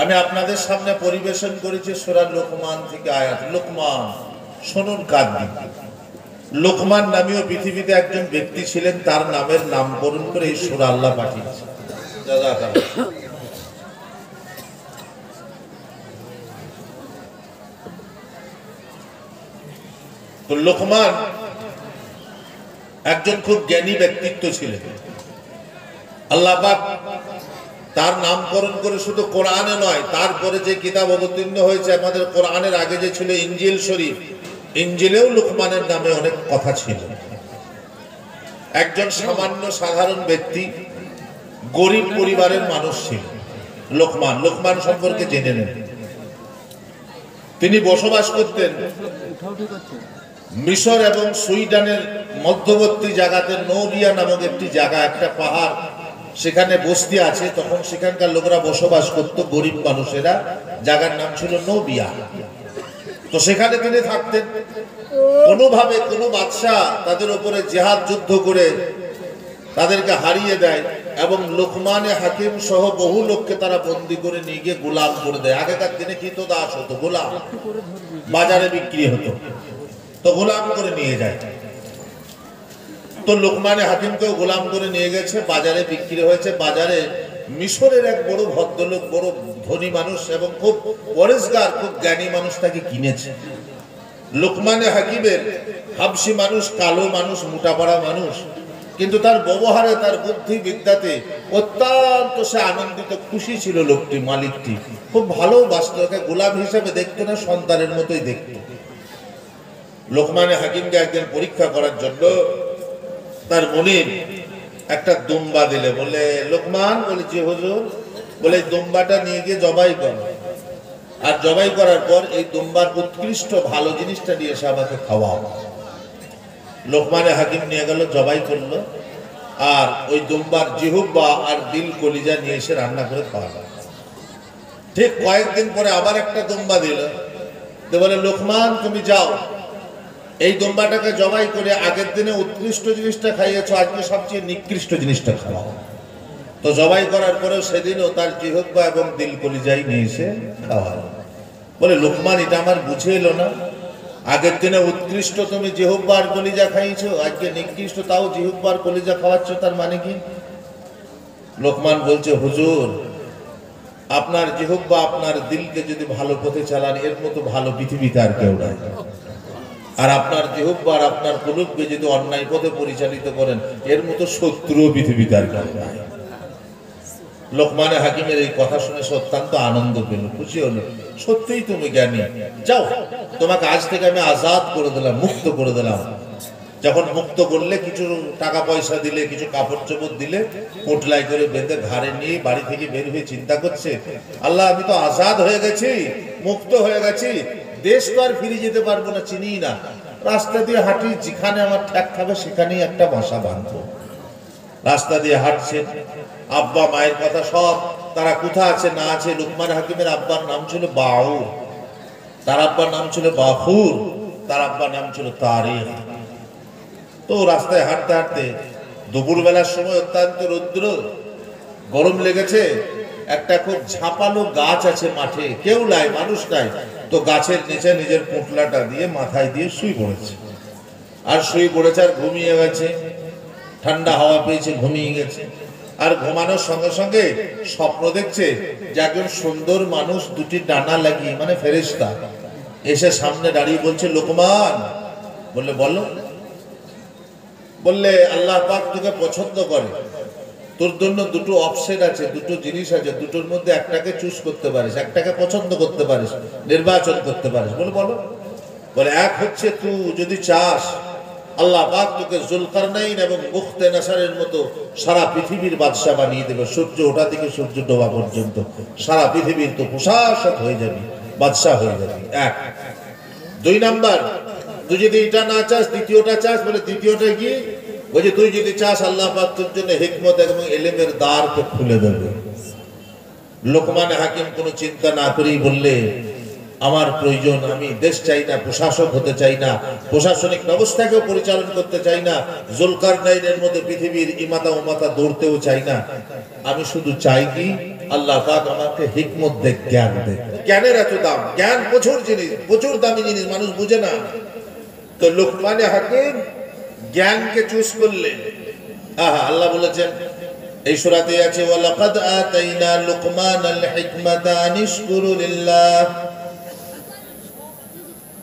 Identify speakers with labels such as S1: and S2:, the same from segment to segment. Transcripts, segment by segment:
S1: আমি আপনাদের সামনে পরিবেশন করেছি সূরা লোকমান থেকে আয়াত। লোকমান, শুনুন কান দিয়ে। লোকমান নামীয় পৃথিবীতে একজন ব্যক্তি ছিলেন, তার নামের নামকরণ করে এই সূরা আল্লাহ পাঠিয়েছে। তো লোকমান একজন খুব জ্ঞানী ব্যক্তিত্ব ছিলেন। আল্লাহ পাক তার নামকরণ করে শুধু কোরআনে নয়, তারপরে যে কিতাব অবতীর্ণ হয়েছে আমাদের কোরআনের আগে যে ছিল ইনজিল শরীফ, ইনজিলেও লোকমানের নামে অনেক কথা ছিল। একজন সামান্য সাধারণ ব্যক্তি, গরিব পরিবারের মানুষ ছিল লোকমান। লোকমান সম্পর্কে জেনে নেন। তিনি বসবাস করতেন মিশর এবং সুইডানের মধ্যবর্তী জায়গাতে নৌবিয়া নামক একটি জায়গা, একটা পাহাড়, সেখানে বস্তি আছে। তখন সেখানকার লোকেরা বসবাস করতো, গরিব মানুষেরা। জায়গার নাম ছিল নৌবিয়া। তো সেখানে তিনি থাকতেন। কোনোভাবে কোনো বাদশাহ তাদের উপরে জিহাদ যুদ্ধ করে তাদেরকে হারিয়ে দেয় এবং লোকমানে হাকিম সহ বহু লোককে তারা বন্দি করে নিয়ে গিয়ে গোলাম করে দেয়। আগেকার দিনে কৃতদাস হতো, গোলাম বাজারে বিক্রি হতো, তো গোলাম করে নিয়ে যায়। তো লোকমানে হাকিমকেও গোলাম করে নিয়ে গেছে, বাজারে বিক্রি হয়েছে। বাজারে মিশরের এক বড় ভদ্রলোক, বড় ধনী মানুষ এবং খুব পরেশগার, খুব জ্ঞানী মানুষ তাকে কিনেছে। লোকমানে হাকিমের হাবশি মানুষ, কালো মানুষ, মোটাপাড়া মানুষ, কিন্তু তার ব্যবহারে, তার বুদ্ধি বিদ্যাতে অত্যন্ত সে আনন্দিত, খুশি ছিল। লোকটি, মালিকটি খুব ভালোবাসত, ওকে গোলাম হিসাবে দেখতো না, সন্তানের মতোই দেখত। লোকমানে হাকিমকে একদিন পরীক্ষা করার জন্য তার মনিব একটা দুম্বা দিলে। বলে লোকমান, বলে যে হুজুর, বলে এই দুম্বাটা নিয়ে গিয়ে জবাই কর, আর জবাই করার পর এই দুম্বার উৎকৃষ্ট ভালো জিনিসটা নিয়ে এসে আমাকে খাওয়াও। লোকমানে হাকিম নিয়ে গেল, জবাই করলো, আর ওই দুম্বার জিহুব্বা আর দিল কলিজা নিয়ে এসে রান্না করে খাওয়ালো। ঠিক কয়েকদিন পরে আবার একটা দুম্বা দিল। তো বলে লোকমান, তুমি যাও, এই দুম্বাটাকে জবাই করে আগের দিনে উৎকৃষ্ট জিনিসটা খাইয়েছো, আজকে সবচেয়ে নিকৃষ্ট জিনিসটা খাওয়াও। তো জবাই করার পরেও সেদিনও তার জিহ্বা এবং দিল কলিজাই নিয়ে এসে খাওয়ালো। বলে লোকমান, এটা আমার বুঝে এলো না, আগের দিনে উৎকৃষ্ট তুমি জিহ্বা আর কলিজা খাইয়েছো, আজকে নিকৃষ্ট তাও জিহ্বা আর কলিজা খাওয়াচ্ছ, তার মানে কি? লোকমান বলছে, হুজুর, আপনার জিহ্বা আপনার দিলকে যদি ভালো পথে চালান, এর মতো ভালো পৃথিবীতে আর কেউ নাই। আর আপনার জিহ্বা আর আপনার কলুবকে যদি অন্যায় পথে পরিচালিত করেন, এর মতো শত্রু পৃথিবীতে আর কেউ নাই। লোকমানে হাকিমের এই কথা শুনে অত্যন্ত আনন্দ পেল, খুশি হলো। সত্যিই তুমি জ্ঞানী, যাও, তোমাকে আজ থেকে আমি আজাদ করে দিলাম, মুক্ত করে দিলাম। যখন মুক্ত করলে, কিছু টাকা পয়সা দিলে, কিছু কাপড় চোপড় দিলে, পোটলাই করে বেঁধে ঘাড়ে নিয়ে বাড়ি থেকে বের হয়ে চিন্তা করছে, আল্লাহ, আমি তো আজাদ হয়ে গেছি, মুক্ত হয়ে গেছি, দেশ তো আর ফিরে যেতে পারবো না, চিনি না, রাস্তা দিয়ে হাঁটি, যেখানে আমার ঠ্যাক খাবে সেখানেই একটা বাসা বাঁধবো। রাস্তা দিয়ে হাঁটছেন, আব্বা মায়ের কথা সব, তারা কোথায় আছে না আছে। লোকমান হাকিমের আব্বার নাম ছিল বাউর, তার আব্বার নাম ছিল বাফুর, তার আব্বার নাম ছিল তারিক। তো রাস্তায় হাঁটতে হাঁটতে দুপুরবেলার সময় অত্যন্ত রৌদ্র, গরম লেগেছে। একটা খুব ঝাঁপালো গাছ আছে মাঠে, কেউ নাই, মানুষ নাই। তো গাছের নিচে নিজের পোটলাটা দিয়ে মাথায় দিয়ে শুয়ে পড়েছে, আর শুয়ে পড়েছে, আর ঘুমিয়ে গেছে। ঠান্ডা হাওয়া পেয়েছে, ঘুমিয়ে গেছে। আর ঘুমানোর সঙ্গে সঙ্গে স্বপ্ন দেখছে যে একজন সুন্দর মানুষ দুটি ডানা লাগিয়ে, মানে ফেরেশতা, এসে সামনে দাঁড়িয়ে বলছে, লোকমান। বললে বলো। বললে আল্লাহ পাক তোকে পছন্দ করে, তোর জন্য দুটো অপশন আছে, দুটো জিনিস আছে, দুটোর মধ্যে একটাকে চুজ করতে পারিস, একটাকে পছন্দ করতে পারিস, নির্বাচন করতে পারিস। বলে বলো। বলে এক হচ্ছে, তুই যদি চাস আল্লাহ পাক তোকে জুলকারনাইন এবং মুখতে নাসারের মতো সারা পৃথিবীর বাদশা বানিয়ে দেবে, সূর্য ওঠা থেকে সূর্য ডোবা পর্যন্ত সারা পৃথিবীর তো প্রশাসক হয়ে যাবি, বাদশা হয়ে যাবি। এক। দুই নাম্বার, তুই যদি এটা না চাস, দ্বিতীয়টা চাস। বলে দ্বিতীয়টা কি? বলছে তুই যদি চাস আল্লাহ পাক তোর জন্য হিকমত এবং ইলমের দ্বার তো খুলে দেবে। লোকমান হাকিম কোনো চিন্তা না করেই বললে, আমার প্রয়োজন, আমি দেশ চাই না, প্রশাসক হতে চাই না, প্রশাসনিক ব্যবস্থাকেও পরিচালনা করতে চাই না, জুলকারনাইনের মধ্যে পৃথিবীর ইমাতা উমাতা দৌড়তেও চাই না। আমি শুধু চাই কি আল্লাহ পাক আমাকে হিকমত দে, জ্ঞান দে। জ্ঞানের এত দাম, জ্ঞান প্রচুর জিনিস, প্রচুর দামি জিনিস, মানুষ বুঝে না। তো লোকমানে হাকিম জ্ঞানকে চুজ করলেন। আল্লাহ বলেছেন এই সূরাতে আছে, ওয়ালাকাদ আতাইনা লুকমানাল হিকমাতা আনিশকুরু লিল্লাহ।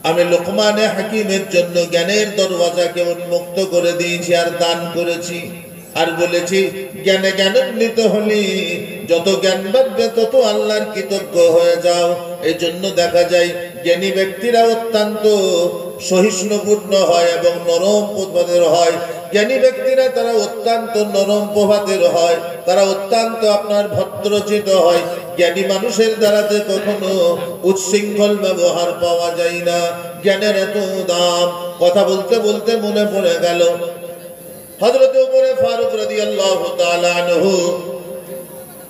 S1: আমি লোকমানে হাকিমের জন্য জ্ঞানের দরওয়াজাকে উন্মুক্ত করে দিয়েছি আর দান করেছি। আর বলেছি জ্ঞানে জ্ঞানান্বিত হলে যত জ্ঞান বাড়বে তত আল্লাহর কৃতজ্ঞ হয়ে যাও। এই জন্য দেখা যায় জ্ঞানী ব্যক্তিরা অত্যন্ত সহিষ্ণুপূর্ণ হয় এবং নরম প্রভাবের হয়। জ্ঞানী ব্যক্তিরা তারা অত্যন্ত নরম প্রভাবের হয়, তারা অত্যন্ত আপনার ভদ্রচিত হয়। জ্ঞানী মানুষের দ্বারাতে কখনো উচ্ছৃঙ্খল ব্যবহার পাওয়া যায় না। জ্ঞানের এত দাম। কথা বলতে বলতে মনে পড়ে গেল হযরত ওমর ফারুক রাদিয়াল্লাহু তাআলা আনহু,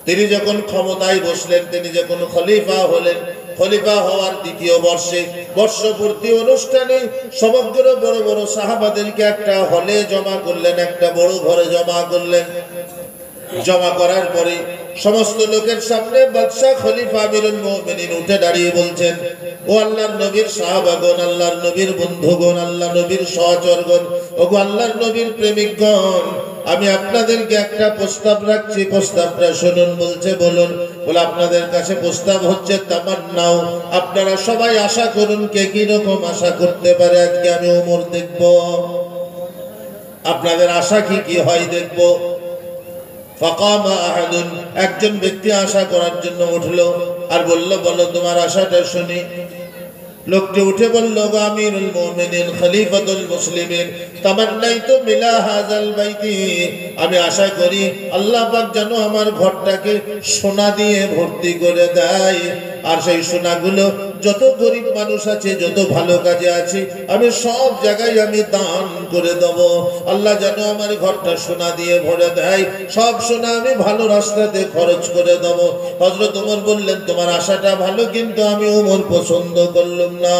S1: তিনি যখন ক্ষমতায় বসলেন, তিনি যখন খলিফা হলেন, খলিফা হওয়ার দ্বিতীয় বর্ষে বর্ষপূর্তি অনুষ্ঠানে সমগ্র বড় বড় সাহাবাদেরকে একটা হলে জমা করলেন, একটা বড় ঘরে জমা করলেন। জমা করার পরে সমস্ত লোকের সামনে বাদশা খলিফা আমিরুল মুমিনিন উঠে দাঁড়িয়ে বলছেন, ও আল্লাহর নবীর সাহাবাগণ, আল্লাহর নবীর বন্ধুগণ, আল্লাহ নবীর সহচরগণ, ওগো আল্লাহর নবীর প্রেমিকগণ, আমি আপনাদেরকে একটা প্রস্তাব রাখছি, প্রস্তাবটা শুনুন। বলছে বলুন। বলে আপনাদের কাছে প্রস্তাব হচ্ছে তামান্নাও, আপনারা সবাই আশা করুন কে কি রকম আশা করতে পারে আজকে আমি ওমর দেখব। আপনাদের আশা কি কি হয় দেখব। ফাকামা আহাদুন, একজন ব্যক্তি আশা করার জন্য উঠলো আর বলল, বলো তোমার আশাটা শুনি। লোকটি উঠে বলল, আমিরুল মুমিনিন খলিফাতুল মুসলিমিন তামান্নাইতু মিলা হাযাল বাইতি, আমি আশা করি আল্লাহ পাক যেন আমার ঘরটাকে সোনা দিয়ে ভর্তি করে দেয়, আর সেই সোনাগুলো যত গরিব মানুষ আছে, যত ভালো কাজে আছে, আমি সব জায়গায় আমি দান করে দেব। আল্লাহ যেন আমার ঘরটা সোনা দিয়ে ভরে দেয়, সব সোনা আমি ভালো রাস্তাতে খরচ করে দেব। হযরত ওমর বললেন, তোমার আশাটা ভালো, কিন্তু আমি ওমর পছন্দ করলাম না,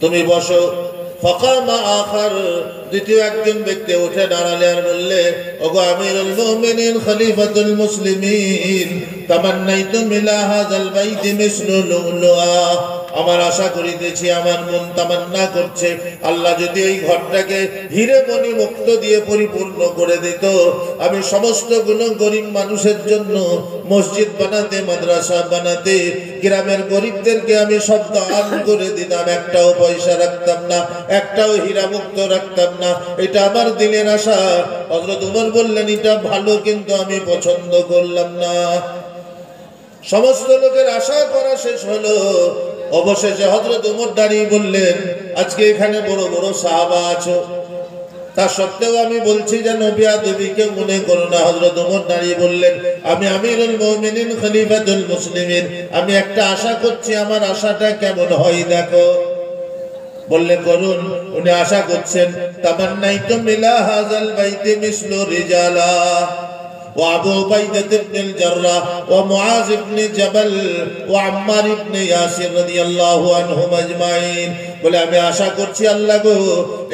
S1: তুমি বসো। ফাকামা আখার, দ্বিতীয় একজন ব্যক্তি উঠে দাঁড়ালে আর বললে, ওগো আমিরুল মুমিনিন খলিফাতুল মুসলিমিন তামান্নাইতু মিলা হাযাল বাইতি মিসলু লুলুআ, আমার আশা করিতেছি, আমার মন তামান্না করছে আল্লাহ যদি এই ঘরটাকে হীরে মণি মুক্ত দিয়ে পরিপূর্ণ করে দিত, আমি সমস্ত গুলো গরিব মানুষের জন্য মসজিদ বানাতে, মাদ্রাসা বানাতে, গ্রামের গরিবদেরকে আমি সব দান করে দিতাম, একটাও পয়সা রাখতাম না, একটাও হীরা মুক্ত রাখতাম না। এটা আমার দিলের আশা। হযরত ওমর বললেন, এটা ভালো, কিন্তু আমি পছন্দ করলাম না। সমস্ত লোকের আশা করা শেষ হলো। অবশেষে হযরত ওমর দাঁড়িয়ে বললেন, আজকে এখানে বড় বড় সাহাবা আছো, তা সত্ত্বেও আমি বলছি যেন বেয়াদবিকে মনে করো না। হযরত ওমর দাঁড়িয়ে বললেন, আমি আমিরুল মুমিনিন খলিফাতুল মুসলিমিন, আমি একটা আশা করছি, আমার আশাটা কেমন হয় দেখো। বললেন করুন। উনি আশা করছেন, তামান্নাইতু মিলা হাযাল বাইতি মিসলু রিজালা ওয়া আবু উবাইদা ইবনে জাররাহ ওয়া মুআয ইবনে জাবাল ওয়া আম্মার ইবনে ইয়াসির রাদিয়াল্লাহু আনহুম আজমাইন। বলে আমি আশা করছি আল্লাহ গো,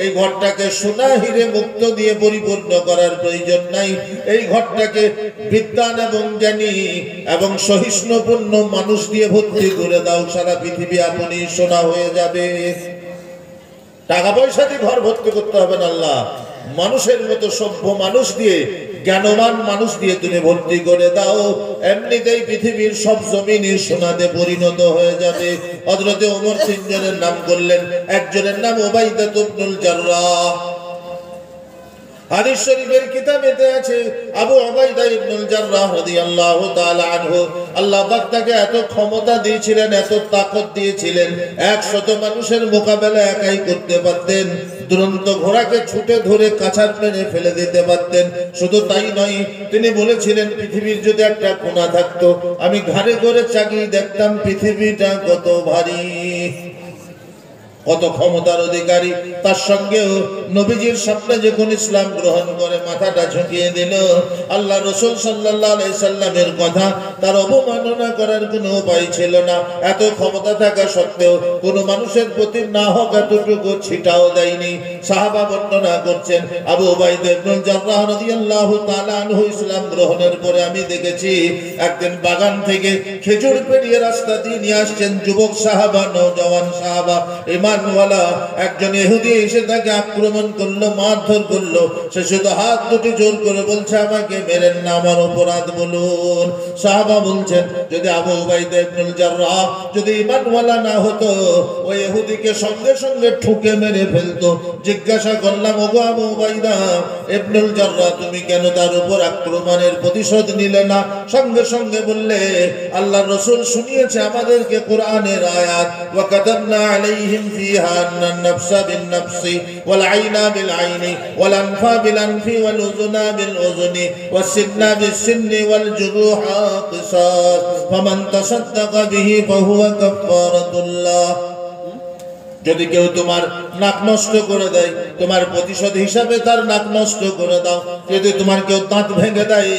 S1: এই ঘরটাকে সোনা হীরে মুক্ত দিয়ে পরিপূর্ণ করার প্রয়োজন নাই, এই ঘরটাকে বিদ্বান এবং জ্ঞানী এবং সহিষ্ণুপূর্ণ মানুষ দিয়ে ভর্তি করে দাও, সারা পৃথিবী আপনি সোনা হয়ে যাবে। টাকা পয়সা দিয়ে ঘর ভর্তি করতে হবে না, আল্লাহ মানুষের মতো সভ্য মানুষ দিয়ে, জ্ঞানবান মানুষ দিয়ে তুমি ভর্তি করে দাও, এমনিতেই পৃথিবীর সব জমিনই সোনাতে পরিণত হয়ে যাবে। হযরত ওমর তিনজনের নাম করলেন, একজনের নাম উবাইদা ইবনুল জাররাহ। হাদিস শরীফের কিতাবেতে আছে, আবু উবাইদা ইবনুল জাররাহ রাদিয়াল্লাহু তাআলা আনহু, আল্লাহ পাক তাকে এত ক্ষমতা দিয়েছিলেন, এত তাকত দিয়েছিলেন, 100 মানুষের মোকাবেলা একাই করতে পারতেন। দুরন্ত ঘোড়াকে ছুটে ধরে কাছাড় মেরে ফেলে দিতে পারতেন। শুধু তাই নয়, তিনি বলেছিলেন, পৃথিবীর যদি একটা কোণা থাকতো, আমি ঘাড়ে করে চাগিয়ে দেখতাম পৃথিবীটা কত ভারী। কত ক্ষমতার অধিকারী, তার সঙ্গেও নবীজির স্বপ্নে যখন ইসলাম গ্রহণ করে মাথাটা ঝুঁকিয়ে দিল। আল্লাহ রাসূল সাল্লাল্লাহু আলাইহি সাল্লামের কথা তার অবমাননা করার কোনো উপায় ছিল না। এত ক্ষমতা থাকা সত্ত্বেও কোনো মানুষের প্রতি না হোক এতটুকু ছিটাও দেয়নি। সাহাবা বর্ণনা করছেন, আবু উবাইদা ইবনুল জাররাহ রাদিয়াল্লাহু তাআলা আনহু ইসলাম গ্রহণের পরে আমি দেখেছি একদিন বাগান থেকে খেজুর পেড়িয়ে রাস্তা দিয়ে নিয়ে আসছেন যুবক সাহাবা, নওজওয়ান সাহাবা, ইমানওয়ালা একজন ইহুদি এসে তাকে আক্রমণ করলো, মারধর করলো। সে শুধু হাত দুটি জোর করে বলছে, আমাকে মেরেন না, আমার অপরাধ বলুন। সাহাবা বলছেন, যদি আবু উবাইদা ইবনুল জাররাহ যদি ইমানওয়ালা না হতো, ওই ইহুদিকে সঙ্গে সঙ্গে ঠুকে মেরে ফেলতো। জিজ্ঞাসা করলাম, ওগো আবু উবাইদা ইবনুল জাররাহ, তুমি কেন তার উপর আক্রমণের প্রতিশোধ নিলে না? সঙ্গে সঙ্গে বললে, আল্লাহর রাসূল শুনিয়েছে আমাদেরকে কোরআনের আয়াত, ওয়া কাতাবনা আলাইহিম ফিহা আন্নান নাফসা বিন নাফসি ওয়াল আইনা বিল আইনি ওয়াল আনফা বিল আনফি ওয়াল উযুনা বিল উযুনি ওয়াস সিন্না বিস সিন্নি ওয়াল জুরুহা কিসাস ফামান তাসাদ্দাকা বিহি ফাহুয়া কাফারাতুল্লাহ। যদি কেউ তোমার নাক নষ্ট করে দেয়, তোমার প্রতিশোধ হিসাবে তার নাক নষ্ট করে দাও। যদি তোমার কেউ দাঁত ভেঙে দেয়,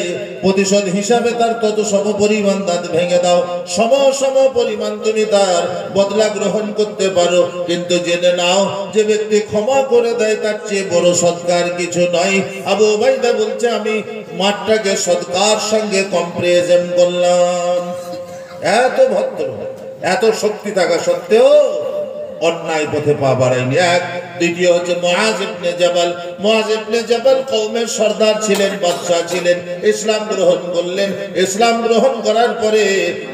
S1: প্রতিশোধ হিসাবে তার তত সম পরিমাণ দাঁত ভেঙে দাও। সম সম পরিমাণ তুমি তার বদলা গ্রহণ করতে পারো। কিন্তু জেনে নাও, যে ব্যক্তি ক্ষমা করে দেয় তার চেয়ে বড় সৎকার কিছু নয়। আবু উবাইদা বলছে, আমি মাঠটাকে সৎকার সঙ্গে কম্পারিজন করলাম। এত ভদ্র, এত শক্তি থাকা সত্ত্বেও অন্যায় পথে পা বাড়ায়নি। এক। দ্বিতীয় হচ্ছে মুআজ ইবনে জাবাল। মুআজ ইবনে জাবাল কওমের সর্দার ছিলেন, বাদশা ছিলেন। ইসলাম গ্রহণ করলেন। ইসলাম গ্রহণ করার পরে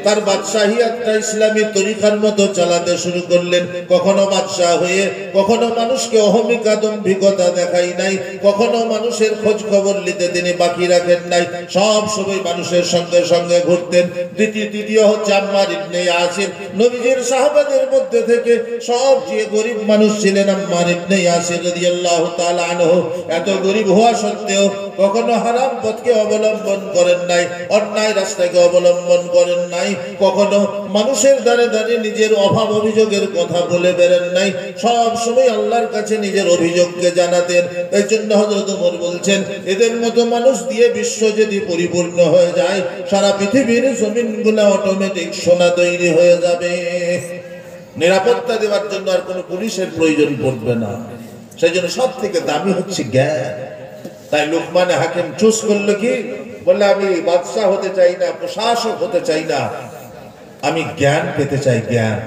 S1: তার বাদশাহী একটা ইসলামী তরিকার মতো চালাতে শুরু করলেন। কখনো বাদশা হয়ে কখনো মানুষকে অহমিকা দম্ভিকতা দেখাই নাই, কখনো মানুষের খোঁজ খবর নিতে তিনি বাকি রাখেন নাই। সব সময় মানুষের সঙ্গে সঙ্গে ঘুরতেন। তৃতীয় হচ্ছে আম্মার ইবনে ইয়াসির। নবীজির সাহাবাদের মধ্যে থেকে সবচেয়ে গরিব মানুষ ছিলেন আম্মার ইবনে ইয়াসির রাদিয়াল্লাহু তাআলা আনহু। এত গরিব হওয়া সত্ত্বেও কখনো হারাম পথকে অবলম্বন করেন নাই, অন্যায় রাস্তাকে অবলম্বন করেন নাই, কখনো মানুষের দ্বারে দ্বারে নিজের অভাব অভিযোগের কথা বলে বেরেন নাই। সব সময় আল্লাহর কাছে নিজের অভিযোগকে জানাতেন। এই জন্য হযরত ওমর বলছেন, এদের মতো মানুষ দিয়ে বিশ্ব যদি পরিপূর্ণ হয়ে যায়, সারা পৃথিবীর জমিনগুলো অটোমেটিক সোনা তৈরি হয়ে যাবে। নিরাপত্তা দেওয়ার জন্য আর কোনো পুলিশের প্রয়োজন পড়বে না। সেই জন্য সব থেকে দামি হচ্ছে জ্ঞান। তাই লোকমান হাকিম চুজ করলো কি, বললে আমি বাদশা হতে চাই না, প্রশাসক হতে চাই না, আমি জ্ঞান পেতে চাই, জ্ঞান।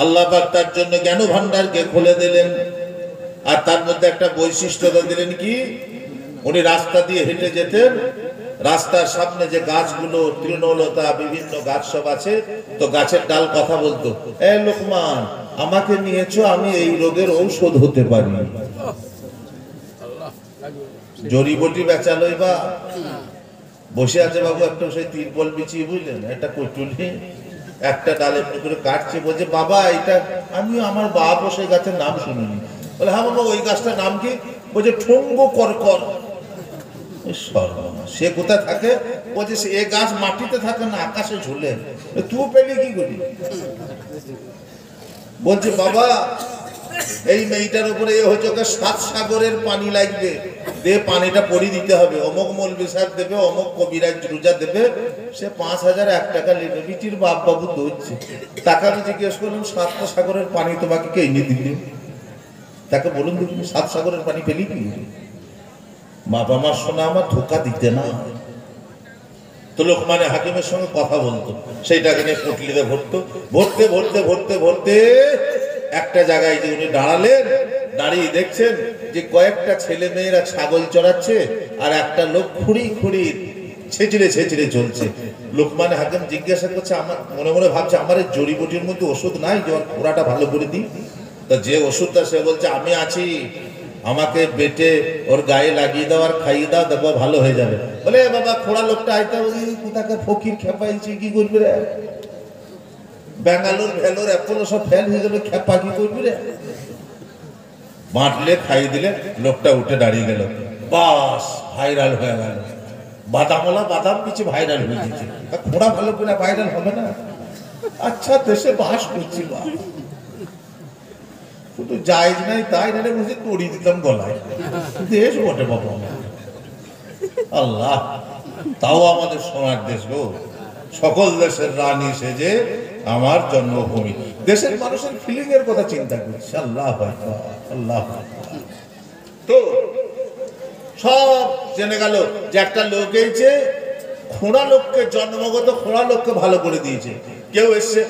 S1: আল্লাহ পাক তার জন্য জ্ঞান ভান্ডারকে খুলে দিলেন। আর তার মধ্যে একটা বৈশিষ্ট্যতা দিলেন কি, উনি রাস্তা দিয়ে হেঁটে যেতেন, রাস্তার সামনে যে গাছগুলো তৃণলতা বিভিন্ন গাছ সব আছে, তো গাছের ডাল কথা বলতো, এ লোকমান আমাকে নিয়েছো, আমি এই রোগের ঔষধ হতে পারি। জড়িবটি বেচা লইবা, বসে আছে বাবু একটা সেই তিরপল বিছিয়ে, বুঝলেন, একটা কটুলি একটা ডাল এমনি করে কাটছে, বলছে বাবা এটা আমিও আমার বাপও সেই গাছের নাম শুনিনি। বলে হ্যাঁ বাবা ওই গাছটার নাম কি? বলছে ঠুঙ্গো করকর। সে কোথায় থাকে? বলছে এ গাছ মাটিতে থাকে না, আকাশে ঝুলে। তুই পেলি কি করি? বলছে বাবা এই মেয়েটার উপরে হচ্ছে 7 সাগরের পানি লাগবে, দে পানিটা পরি দিতে হবে, অমুক মৌলবি সাহেব দেবে, অমুক কবিরাজ রোজা দেবে, সে 5001 টাকা নেবে। বিটির বাপ বাবু দৌড়ছে। তাকে আমি জিজ্ঞেস করলাম, 7টা সাগরের পানি তোমাকে কে এনে দিলে? তাকে বলুন দেখি 7 সাগরের পানি পেলি কি? বাবা মা শোনা আমার ধোকা দিতে না। তো লোকমান হাকিমের সঙ্গে কথা বলতো, সেইটাকে নিয়ে পটলিতে ভরতো। ভরতে ভরতে ভরতে ভরতে একটা জায়গায় যে উনি দাঁড়ালেন, দাঁড়িয়ে দেখছেন যে কয়েকটা ছেলে মেয়েরা ছাগল চড়াচ্ছে আর একটা লোক খুঁড়ি খুঁড়ি ছেঁচড়ে ছেঁচড়ে চলছে। লোকমান হাকিম জিজ্ঞাসা করছে, আমার মনে মনে ভাবছে আমার এই জড়িবটির মধ্যে ওষুধ নাই যে ওরাটা ভালো করে দিই? তা যে ওষুধটা, সে বলছে আমি আছি, আমাকে বেটে ওর গায়ে লাগিয়ে দাও আর খাইয়ে দাও, দেখো ভালো হয়ে যাবে। বলে বাবা খোড়া লোকটা আইতা, ওই কোথাকে ফকির খেপাইছে, কি করবি রে? ব্যাঙ্গালোর ভেলোর অ্যাপোলো সব ফেল হয়ে যাবে, খেপা কি করবি রে? বাঁটলে খাইয়ে দিলে, লোকটা উঠে দাঁড়িয়ে গেল, বাস ভাইরাল হয়ে গেল। বাদামওয়ালা বাদাম পিছে ভাইরাল হয়ে গেছে। খোড়া ভালো করে ভাইরাল হবে না? আচ্ছা দেশে বাস করছি, শুধু জায়েজ নাই তাই না বুঝে তড়ি দিতাম গলায়, দেশ বটে বাবা আল্লাহ। তাও আমাদের সোনার দেশ গো, সকল দেশের রানী সেজে আমার জন্মভূমি। দেশের মানুষের ফিলিং এর কথা চিন্তা করছি। আল্লাহ আল্লাহ। তো সব জেনে গেল যে একটা লোক এসেছে, খোঁড়া লোককে, জন্মগত খোঁড়া লোককে ভালো করে দিয়েছে। কেউ এসছে,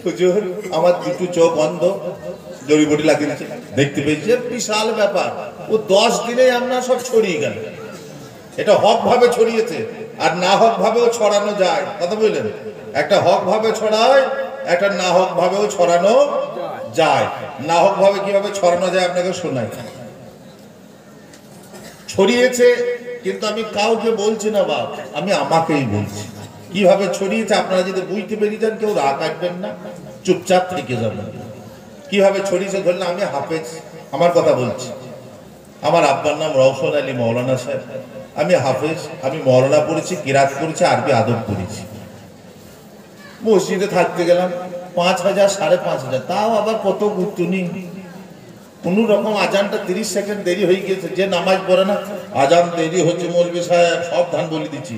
S1: হুজুর আমার দুটো চোখ বন্ধ, জড়িবটি লাগিয়ে দিয়েছে, দেখতে পেয়েছে, বিশাল ব্যাপার। ও 10 দিনে আপনার সব ছড়িয়ে গেল। এটা হক ভাবে ছড়িয়েছে, আর না হক ভাবেও ছড়ানো যায়। কথা বললেন, একটা হক ভাবে ছড়ায়, একটা না হক ভাবেও ছড়ানো যায়। না হক ভাবে কিভাবে ছড়ানো যায় আপনাকে শোনাই। ছড়িয়েছে, কিন্তু আমি কাউকে বলছি না বাপ, আমি আমাকেই বলছি কিভাবে ছড়িয়েছে। আপনারা যদি বুঝতে পেরে যান, কেউ রাগ কাটবেন না, চুপচাপ থেকে যাবেন। কিভাবে ছড়িয়েছে ধরলে, আমি হাফেজ, আমার কথা বলছি। আমার আব্বার নাম রওশন আলী মৌলানা সাহেব, আমি হাফেজ, আমি মৌলানা পড়েছি, কিরাত পড়েছি, আরবি আদব পড়েছি। মসজিদে থাকতে গেলাম, 5,000 5,500, তাও আবার কত গুরুত্ব নেই। কোন রকম আজানটা 30 সেকেন্ড দেরি হয়ে গিয়েছে, যে নামাজ পড়ে না, আজান দেরি হচ্ছে মৌলভী সাহেব, সব ধান বলে দিচ্ছি।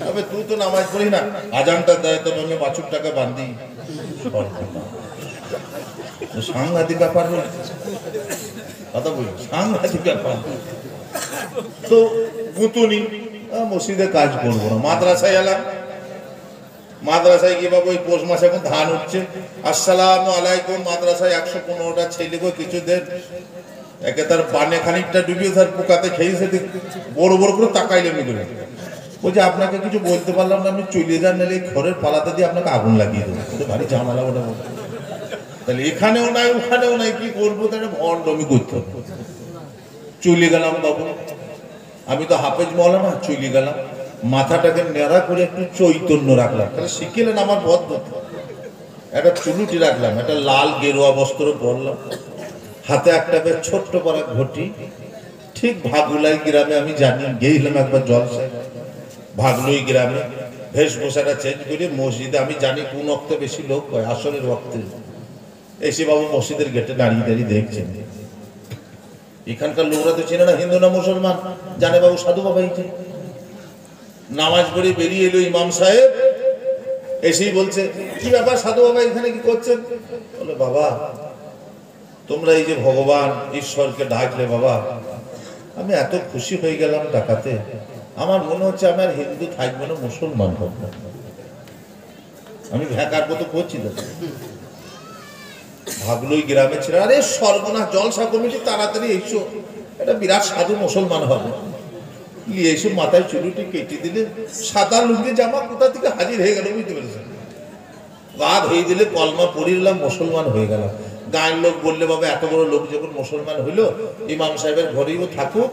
S1: তবে তুই তো নামাজ পড়ি না, আজানটা দেয় তো আমি 5 টাকা বান্ধি। সাংঘাতিক ব্যাপার, কথা বলি, সাংঘাতিক ব্যাপার। তো গুতুনি, মসজিদে কাজ করবো না, মাদ্রাসায় এলাম। মাদ্রাসায় গিয়ে বাবু ওই পৌষ মাসে এখন ধান উঠছে, আসসালামু আলাইকুম। মাদ্রাসায় 115টা ছেলে গো, কিছুদের একে তার পানে খানিকটা ডুবিয়ে তার পোকাতে খেয়েছে, বড় বড় করে তাকাইলে মিলে। ওই যে আপনাকে কিছু বলতে পারলাম না, আপনি চলে যান, নাহলে ঘরের পালাতে দিয়ে আপনাকে আগুন লাগিয়ে দেবো, ভারী ঝামেলা ওটা। তাহলে এখানেও নাই ওখানেও নাই, কি করবো, তাহলে ভণ্ডমি করতে হবে। চলে গেলাম বাবু, আমি তো হাফেজ মৌলানা, চলে গেলাম, মাথাটাকে নেড়া করে একটু চৈতন্য রাখলাম, তাহলে শিখিলেন আমার বদ্ধ। একটা চুলুটি রাখলাম, একটা লাল গেরুয়া বস্ত্র পরলাম, হাতে একটা বেশ ছোট্ট পরা ঘটি। ঠিক ভাগুলাই গ্রামে আমি জানি, গেছিলাম একবার জলসায়, ভাগলুই গ্রামে বেশভূষাটা চেঞ্জ করে মসজিদে, আমি জানি কোন ওক্তে বেশি লোক হয়, আসলের ওক্তে। এসে বাবু মসজিদের গেটে দাঁড়িয়ে দাঁড়িয়ে দেখছেন, এখানকার লোকরা তো চেনে না হিন্দু না মুসলমান, জানে বাবু সাধু বাবা। নামাজ পড়ে বেরিয়ে এলো ইমাম সাহেব, এসেই বলছে, কি ব্যাপার সাধু বাবা এখানে কি করছেন? বলে, বাবা তোমরা এই যে ভগবান ঈশ্বরকে ডাকলে বাবা, আমি এত খুশি হয়ে গেলাম ডাকাতে, আমার মনে হচ্ছে আমি আর হিন্দু থাকবো না, মুসলমান হবো। আমি ভ্যাকার মতো করছি তো। ভাগলুই গ্রামে ছিল, আরে সর্বনাশ, জলসা কমিটি তাড়াতাড়ি এসো, এটা বিরাট সাধু মুসলমান হবে। নিয়ে এসে মাথায় চুলুটি কেটে দিলে, সাদা লুঙ্গি জামা কোথা থেকে হাজির হয়ে গেল, বুঝতে পেরেছেন? গা ধুয়ে দিলে, কলমা পড়িলাম, মুসলমান হয়ে গেলাম। গায়ের লোক বললে, বাবা এত বড় লোক যখন মুসলমান হইলো, ইমাম সাহেবের ঘরেই ও থাকুক,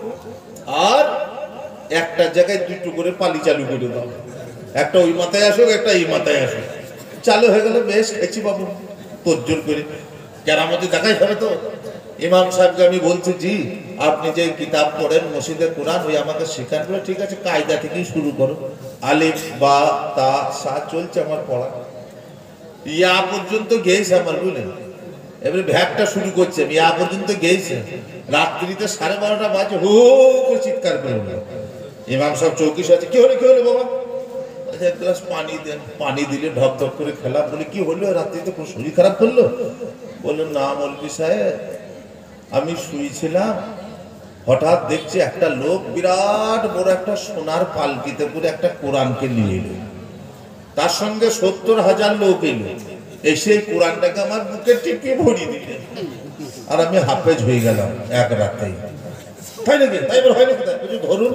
S1: আর একটা জায়গায় দুটো করে পালি চালু করে দাও, একটা ওই মাথায় আসুক, একটা এই মাথায় আসুক। চালু হয়ে গেল, বেশ খেয়েছি বাবু, তোরজোর করে কেরামতি দেখাই হবে তো। ইমাম সাহেবকে আমি বলছি, জি আপনি যে কিতাব পড়েন মসজিদে কোরআন, ওই আমাকে শেখান। বলে, ঠিক আছে, কায়দা থেকেই শুরু করো, আলিফ বা তা সা চলছে আমার পড়া, ইয়া পর্যন্ত গেছে আমার, বুঝলেন? এবারে ভ্যাকটা শুরু করছে, ইয়া পর্যন্ত গেছে। রাত্রিতে 12:30 বাজে, হো করে চিৎকার করে উঠল। ইমাম সাহেব চৌকি আছে, কি হলো কি হলো বাবা? এক গ্লাস পানি দেন। পানি দিলে ঢক ঢক করে খেলা। বলে, কি হলো রাত্রিতে, কোন শরীর খারাপ করলো? বললো, না মৌলভী সাহেব, আমি শুয়েছিলাম, হঠাৎ দেখছি একটা লোক বিরাট বড় একটা সোনার পালকিতে করে একটা কোরআনকে নিয়ে এলো, তার সঙ্গে 70,000 লোক এলো, এসে কোরআনটাকে আমার বুকে টিপিয়ে ভরিয়ে দিলেন, আর আমি হাফেজ হয়ে গেলাম এক রাতেই। তাই নাকি? তাই বলে হয় নাকি? ধরুন,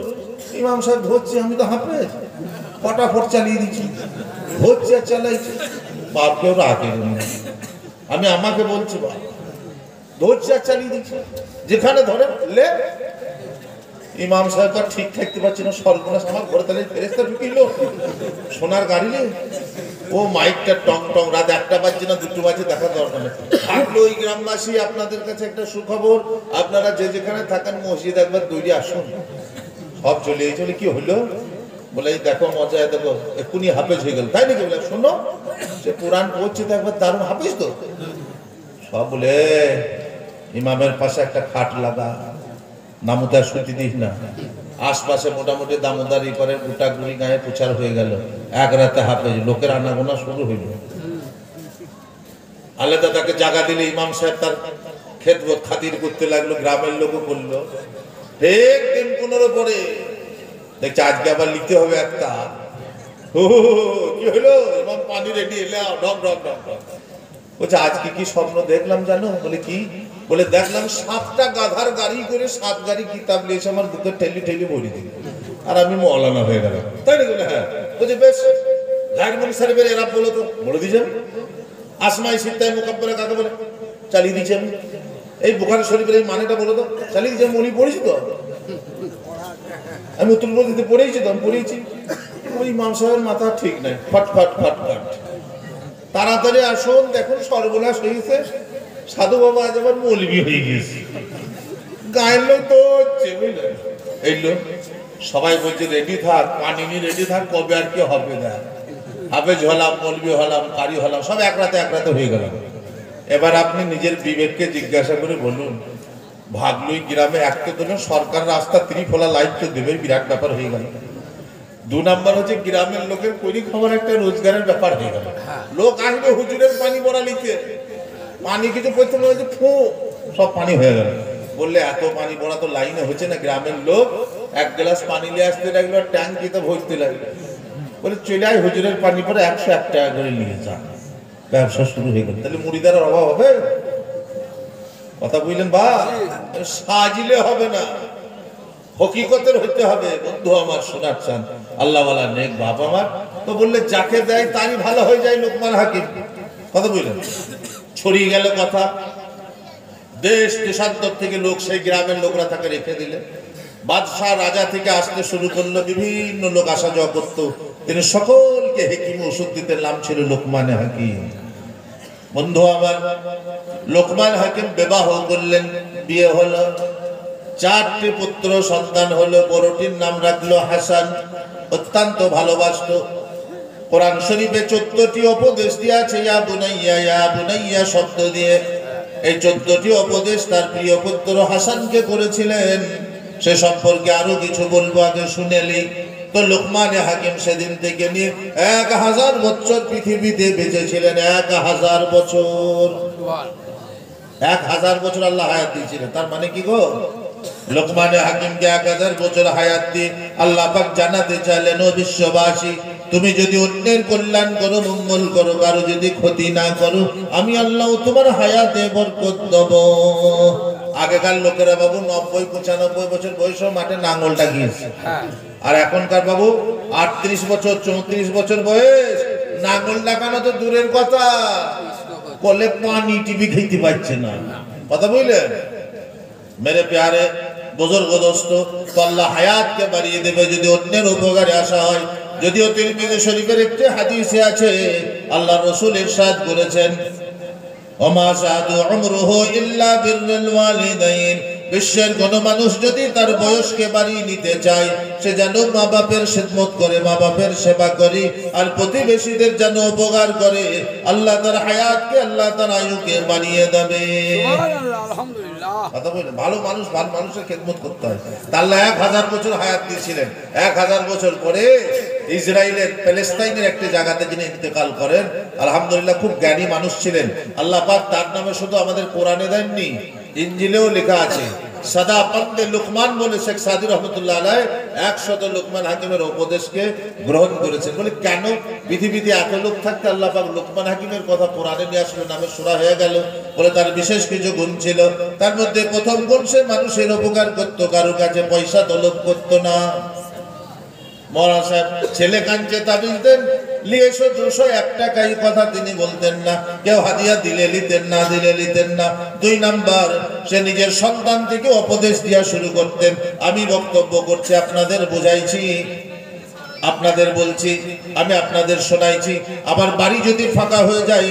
S1: ইমাম সাহেব ধরছে, আমি তো হাফেজ, ফটাফট চালিয়ে দিচ্ছি, ধরছে আর চালাইছি। বাপকেও রাখে, আমি আমাকে বলছি, বাপ ধরছে আর চালিয়ে দিচ্ছি, যেখানে ধরে লে। ইমাম সাহেব আর ঠিক থাকতে পারছি না, সর্বনাশ, আমার ঘরে তাহলে ফেরেশতা ঢুকিল, সোনার গাড়ি নেই। ও মাইকটা টং টং, রাত 1টা বাজছে না 2টো বাজে, দেখা দরকার নেই। থাকলো ওই গ্রামবাসী, আপনাদের কাছে একটা সুখবর, আপনারা যে যেখানে থাকেন মসজিদ একবার দৌড়ে আসুন। সব চলে এই চলে, কি হলো? বলে, এই দেখো মজা, দেখো এক্ষুনি হাফেজ হয়ে গেল। তাই নাকি? বলে, শোনো, সে কোরআন পড়ছে তো একবার, দারুণ হাফেজ তো। সব বলে, ইমামের পাশে একটা খাট লাগা, দামোদার সুতি দিস না, আশপাশে মোটামুটি দামোদারি করে গোটা গুড়ি গায়ে প্রচার হয়ে গেল, এক রাতে হাফেজ, লোকের আনাগোনা শুরু হইল। আলাদা তাকে জায়গা দিলে ইমাম সাহেব তার খেদমত খাতির করতে লাগলো, গ্রামের লোকও করলো। ঠিক দিন 15 পরে দেখছি আজকে আবার লিখতে হবে একটা। কি হলো? ইমাম পানি রেডি এলে ডক ডক ডক ডক বলছে আজকে কি স্বপ্ন দেখলাম জানো? বলে কি? বলে দেখলাম 7টা গাধার গাড়ি করে 7 গাড়ি কিতাব নিয়ে এসে আমার বুকে ঠেলি ঠেলি ভরি দিল, আর আমি মৌলানা হয়ে গেলাম। তাই নাকি? হ্যাঁ। বলছে বেশ, গায়রমনি সাহেবের এরা বলো তো, বলে দিয়েছেন আসমাই সিদ্ধায় মোকাব্বরা কাকে বলে, চালিয়ে দিয়েছি আমি। এই বুখারী শরীফের এই মানেটা বলো তো, চালিয়ে দিয়েছি। উনি পড়েছি তো, আমি উত্তর প্রদেশে পড়েছি তো, আমি পড়েছি। ওই ইমাম সাহেবের মাথা ঠিক নাই, ফট ফট ফট ফট, তাড়াতাড়ি আসুন দেখুন সর্বনাশ হয়েছে, সাধু বাবা আজ আবার মৌলবি হয়ে গিয়েছে। গায়ের লোক তো হচ্ছে, বুঝলেন? এই লোক সবাই বলছে রেডি থাক, পানি নিয়ে রেডি থাক, কবে আর কি হবে না। হাফেজ হলাম, মৌলবি হলাম, কারি হলাম, সব এক রাতে হয়ে গেলাম। এবার আপনি নিজের বিবেককে জিজ্ঞাসা করে বলুন, ভাগলুই গ্রামে একটা তো সরকার রাস্তা ত্রিফলা লাইট তো দেবে, বিরাট ব্যাপার হয়ে গেল। 2 নাম্বার হচ্ছে গ্রামের লোকের করি খবর একটা রোজগারের ব্যাপার হয়ে গেল। লোক আসবে হুজুরের পানি ভরা লিখে, পানি কিছু করতে হয়েছে, ফু সব পানি হয়ে গেল। বললে এত পানি ভরা তো লাইনে হচ্ছে না। গ্রামের লোক 1 গ্লাস পানি নিয়ে আসতে লাগলো, ট্যাঙ্কিতে ভরতে লাগলো। বলে চলে আয় হুজুরের পানি পরে 101 টাকা করে নিয়ে যা, ব্যবসা শুরু হয়ে গেল। তাহলে মুড়িদারের অভাব হবে? কথা বুঝলেন? বা সাজিলে হবে না, হকিকতের হইতে হবে। বন্ধু আমার শোনার চান, আল্লাহওয়ালা নেক বাপ আমার তো বললে যাকে দেয় তারই ভালো হয়ে যায়। লোকমান হাকিম, কথা বুঝলেন? ছড়িয়ে গেল কথা, দেশ দেশান্তর থেকে লোক, সেই গ্রামের লোকরা তাকে রেখে দিলে। বাদশাহ রাজা থেকে আসতে শুরু করলো, বিভিন্ন লোক আসা যাওয়া করতো। তিনি সকলকে হেকিম ওষুধ দিতেন, নাম ছিল লোকমান হাকিম। বন্ধু আমার, লোকমান হাকিম বিবাহ করলেন, বিয়ে হলো, 4টি পুত্র সন্তান হলো। বড়টির নাম রাখলো হাসান, অত্যন্ত ভালোবাসতো। কোরআন শরীফে 14টি উপদেশ দিয়েছে ইয়া বুনাইয়া শব্দ দিয়ে। এই 14টি উপদেশ তার প্রিয় পুত্র হাসানকে করেছিলেন। সে সম্পর্কে আরো কিছু বলবো, আগে শুনেলি। তো লোকমান হাকিম সেদিন থেকে নিয়ে 1000 বছর পৃথিবীতে বেঁচে ছিলেন। 1000 বছর, 1000 বছর আল্লাহ হায়াত দিয়েছিলেন। তার মানে কি গো? লোকমান হাকিমকে 1000 বছর হায়াত দিয়ে আল্লাহ পাক জানাতে চাইলেন, ও বিশ্ববাসী, তুমি যদি অন্যের কল্যাণ করো, মঙ্গল করো, কারো যদি ক্ষতি না করো, আমি আল্লাহ তোমার হায়াতে বরকত দেব। আগেকার লোকেরা বাবু 90-95 বছর বয়সে মাঠে নাঙ্গলটা গিয়েছে, আর এখনকার বাবু 38 বছর 34 বছর বয়স, নাঙ্গল লাগানো তো দূরের কথা, কলে পানি টিভি খেতে পাচ্ছে না। কথা বুঝলেন? মেরে প্যারে বুজুর্গ দোস্ত, তো আল্লাহ হায়াতকে বাড়িয়ে দেবে যদি অন্যের উপকারে আসা হয়। যদিও তিরমিজি শরীফের একটি হাদিসে আছে, আল্লাহ রাসূল ইরশাদ করেছেন, ওমা সাদু উমরুহু ইল্লা বিররিল ওয়ালিদাইন। বিশ্বের কোন মানুষ যদি তার বয়সকে বাড়িয়ে নিতে চায়, সে যেন মা বাপের খেদমত করে, মা বাপের সেবা করে, আর প্রতিবেশীদের যেন উপকার করে। আল্লাহ তার হায়াতকে, আল্লাহ তার আয়ুকে বাড়িয়ে দেবে। সুবহানাল্লাহ, আলহামদুলিল্লাহ। কথা বলেন, ভালো মানুষ ভালো মানুষের খেদমত করতে হয়। আল্লাহ 1000 বছর হায়াত দিয়েছিলেন। 1000 বছর পরে ইসরায়েলের প্যালেস্তাইনের একটি জায়গাতে যিনি ইন্তেকাল করেন, আলহামদুলিল্লাহ খুব জ্ঞানী মানুষ ছিলেন। আল্লাহ পাক তার নামে শুধু আমাদের কোরআনে দেননি, ইনজিলেও লেখা আছে। সাদা পন্দে লুকমান বলে শেখ সাদি রহমতুল্লাহ আলাইহি 100 লুকমান হাকিমের উপদেশকে গ্রহণ করেছেন। বলে কেন? পৃথিবীতে এত লোক থাকতে আল্লাহ পাক লুকমান হাকিমের কথা কোরআনে নিয়ে আসলে নামে সূরা হয়ে গেল। বলে তার বিশেষ কিছু গুণ ছিল। তার মধ্যে প্রথম গুণ, সে মানুষের উপকার করতো, কারো কাছে পয়সা তলব করতো না। মৌলানা সাহেব ছেলে কাঞ্চে তাবিজ দেন, লিয়ে 200 1 টাকাই কথা তিনি বলতেন না। কেউ হাদিয়া দিলে নিতেন না, দিলে নিতেন না। 2 নাম্বার, সে নিজের সন্তান থেকে উপদেশ দেওয়া শুরু করতেন। আমি বক্তব্য করছি, আপনাদের বুঝাইছি, আপনাদের বলছি, আমি আপনাদের শোনাইছি। আমার বাড়ি যদি ফাঁকা হয়ে যায়,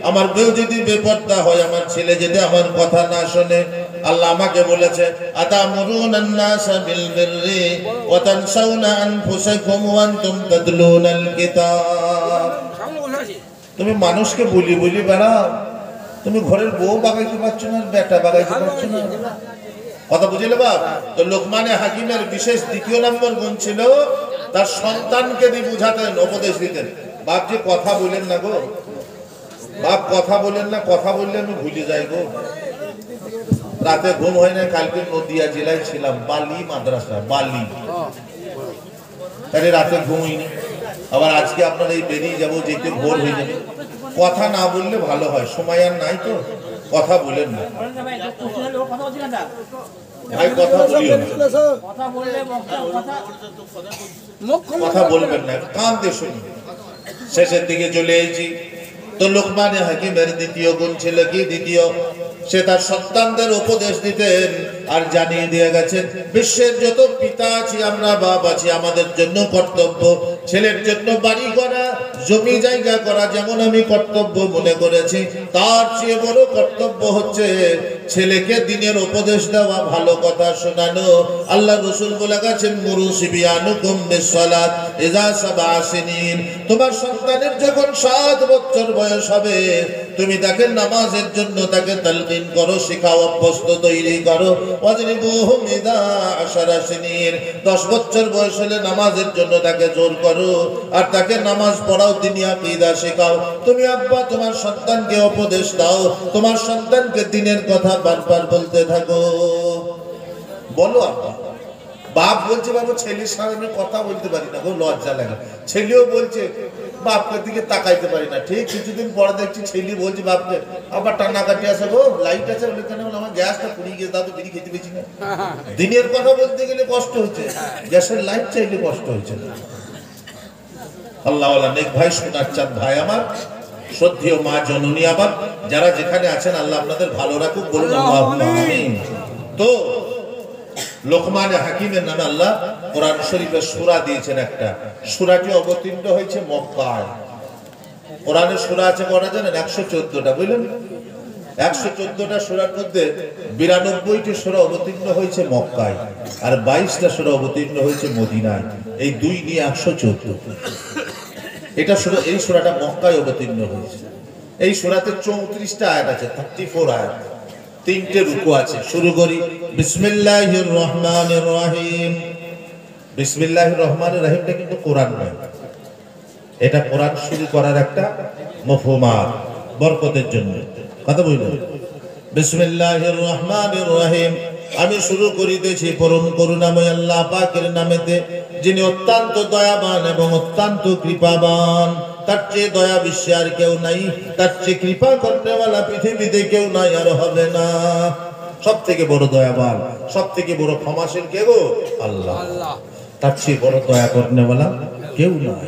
S1: আমার বউ যদি বেপরদা হয়, আমার ছেলে যদি আমার কথা না শোনে, আল্লাহ আমাকে বলেছে, আতামুরুনান নাসা বিল বিররি ওয়া তানসাউনা আনফুসাকুম ওয়া আনতুম তাতলুনাল কিতাব। তুমি মানুষকে বলি বলি বেড়াও, তুমি ঘরের বউ বাগাইতে পারছো না, বেটা বাগাইতে পারছো না, কথা বুঝলে বাপ? তো লোকমানে হাকিমের বিশেষ দ্বিতীয় নম্বর গুণ ছিল তার সন্তানকে দিয়ে বুঝাতেন, উপদেশ দিতেন। বাপ যে কথা বলেন না গো, বাপ কথা বলেন না, কথা বললে আমি ভুলে যাই গো। রাতে ঘুম হয় না, কালকে নদিয়া জেলায় ছিলাম, বালি মাদ্রাসা, বালি, তাহলে রাতে ঘুম হয়নি। আবার আজকে আপনার এই বেরিয়ে যাবো, যেতে ভোর হয়ে যাবে। কথা না বললে ভালো হয়, সময় আর নাই তো, কথা বলেন না ভাই, কথা বলিও না, কথা বলবেন না, কান দিয়ে শুনি। শেষের দিকে চলে এসেছি। তো লোকমানে হাকিমের দ্বিতীয় গুণ ছিল কি? দ্বিতীয়, সে তার সন্তানদের উপদেশ দিতেন আর জানিয়ে দিয়ে গেছেন, বিশ্বের যত পিতা আছি আমরা, বাপ আছি, আমাদের জন্য কর্তব্য ছেলের জন্য বাড়ি করা, জমি জায়গা করা যেমন আমি কর্তব্য মনে করেছি, তার চেয়ে বড় কর্তব্য হচ্ছে ছেলেকে দিনের উপদেশ দেওয়া, ভালো কথা শোনানো। আল্লাহ রাসূল বলে গেছেন, মুরু সিবিয়ানুকুম বিসসালাত ইযা সাবআ সিনিন, তোমার সন্তানের যখন 7 বছর বয়স হবে তুমি তাকে নামাজের জন্য তাকে তালকিন করো, শেখাও, অভ্যস্ত তৈরি করো। ওয়াজরিবুহুম ইযা 10 সিনিন, 10 বছর বয়স হলে নামাজের জন্য তাকে জোর করো আর তাকে নামাজ পড়াও, দিনী আকীদা শেখাও। তুমি আব্বা তোমার সন্তানকে উপদেশ দাও, তোমার সন্তানকে দ্বীনের কথা বারবার বলতে থাকো। বলো আব্বা। বাপ বলছে বাবা ছেলের সামনে কথা বলতে পারি না গো, লজ্জা লাগে। ছেলেও বলছে বাপের দিকে তাকাইতে পারি না। ঠিক কিছুদিন পরে দেখছি ছেলে বলছে বাপকে, আবার টানা কাটি আছে গো, লাইট আছে ওখানে, আমার গ্যাসটা পুড়িয়ে গেছে, দাও তো বিড়ি খেতে পেয়েছি না। দিনের কথা বলতে গেলে কষ্ট হচ্ছে, গ্যাসের লাইট চাইলে কষ্ট হচ্ছে। আল্লাহ নেক ভাই, শোনার চাঁদ ভাই আমার, শ্রদ্ধেয় মা জননী, আবার যারা যেখানে আছেন আল্লাহ আপনাদের ভালো রাখুক, বলুন আল্লাহুম্মা আমিন। তো লোকমানে হাকিমের নামে আল্লাহ কোরআন শরীফে সূরা দিয়েছেন একটা। সূরাটি অবতীর্ণ হয়েছে মক্কায়। কোরআনে সূরা আছে কয়টা জানেন? 114টা, বুঝলেন? 114টা সূরার মধ্যে 92টি সূরা অবতীর্ণ হয়েছে মক্কায় আর 22টা সূরা অবতীর্ণ হয়েছে মদিনায়। এই দুই নিয়ে 114। এটা সূরা, এই সূরাটা মক্কায় অবতীর্ণ হয়েছে। এই সূরাতে 34টা আয়াত আছে, 34 আয়াত, 3টে রুকু আছে। শুরু করি, বিসমিল্লাহির রহমানির রহিম। বিসমিল্লাহির রহমানির রহিমটা কিন্তু কোরআন নয়, এটা কোরআন শুরু করার একটা মফহুমাত, বরকতের জন্য, কথা বুঝলেন? বিসমিল্লাহির রহমানির রহিম, আমি শুরু করিতেছি পরম করুণাময় আল্লাহ পাকের নামেতে, যিনি অত্যন্ত দয়াবান এবং অত্যন্ত কৃপাবান। তার চেয়ে দয়া বিশ্বে আর কেউ নাই, তার চেয়ে কৃপা করনেওয়ালা পৃথিবীতে কেউ নাই আর হবে না। সব থেকে বড় দয়াবান, সব থেকে বড় ক্ষমাশীল কে গো? আল্লাহ। তার চেয়ে বড় দয়া করনেওয়ালা কেউ নাই।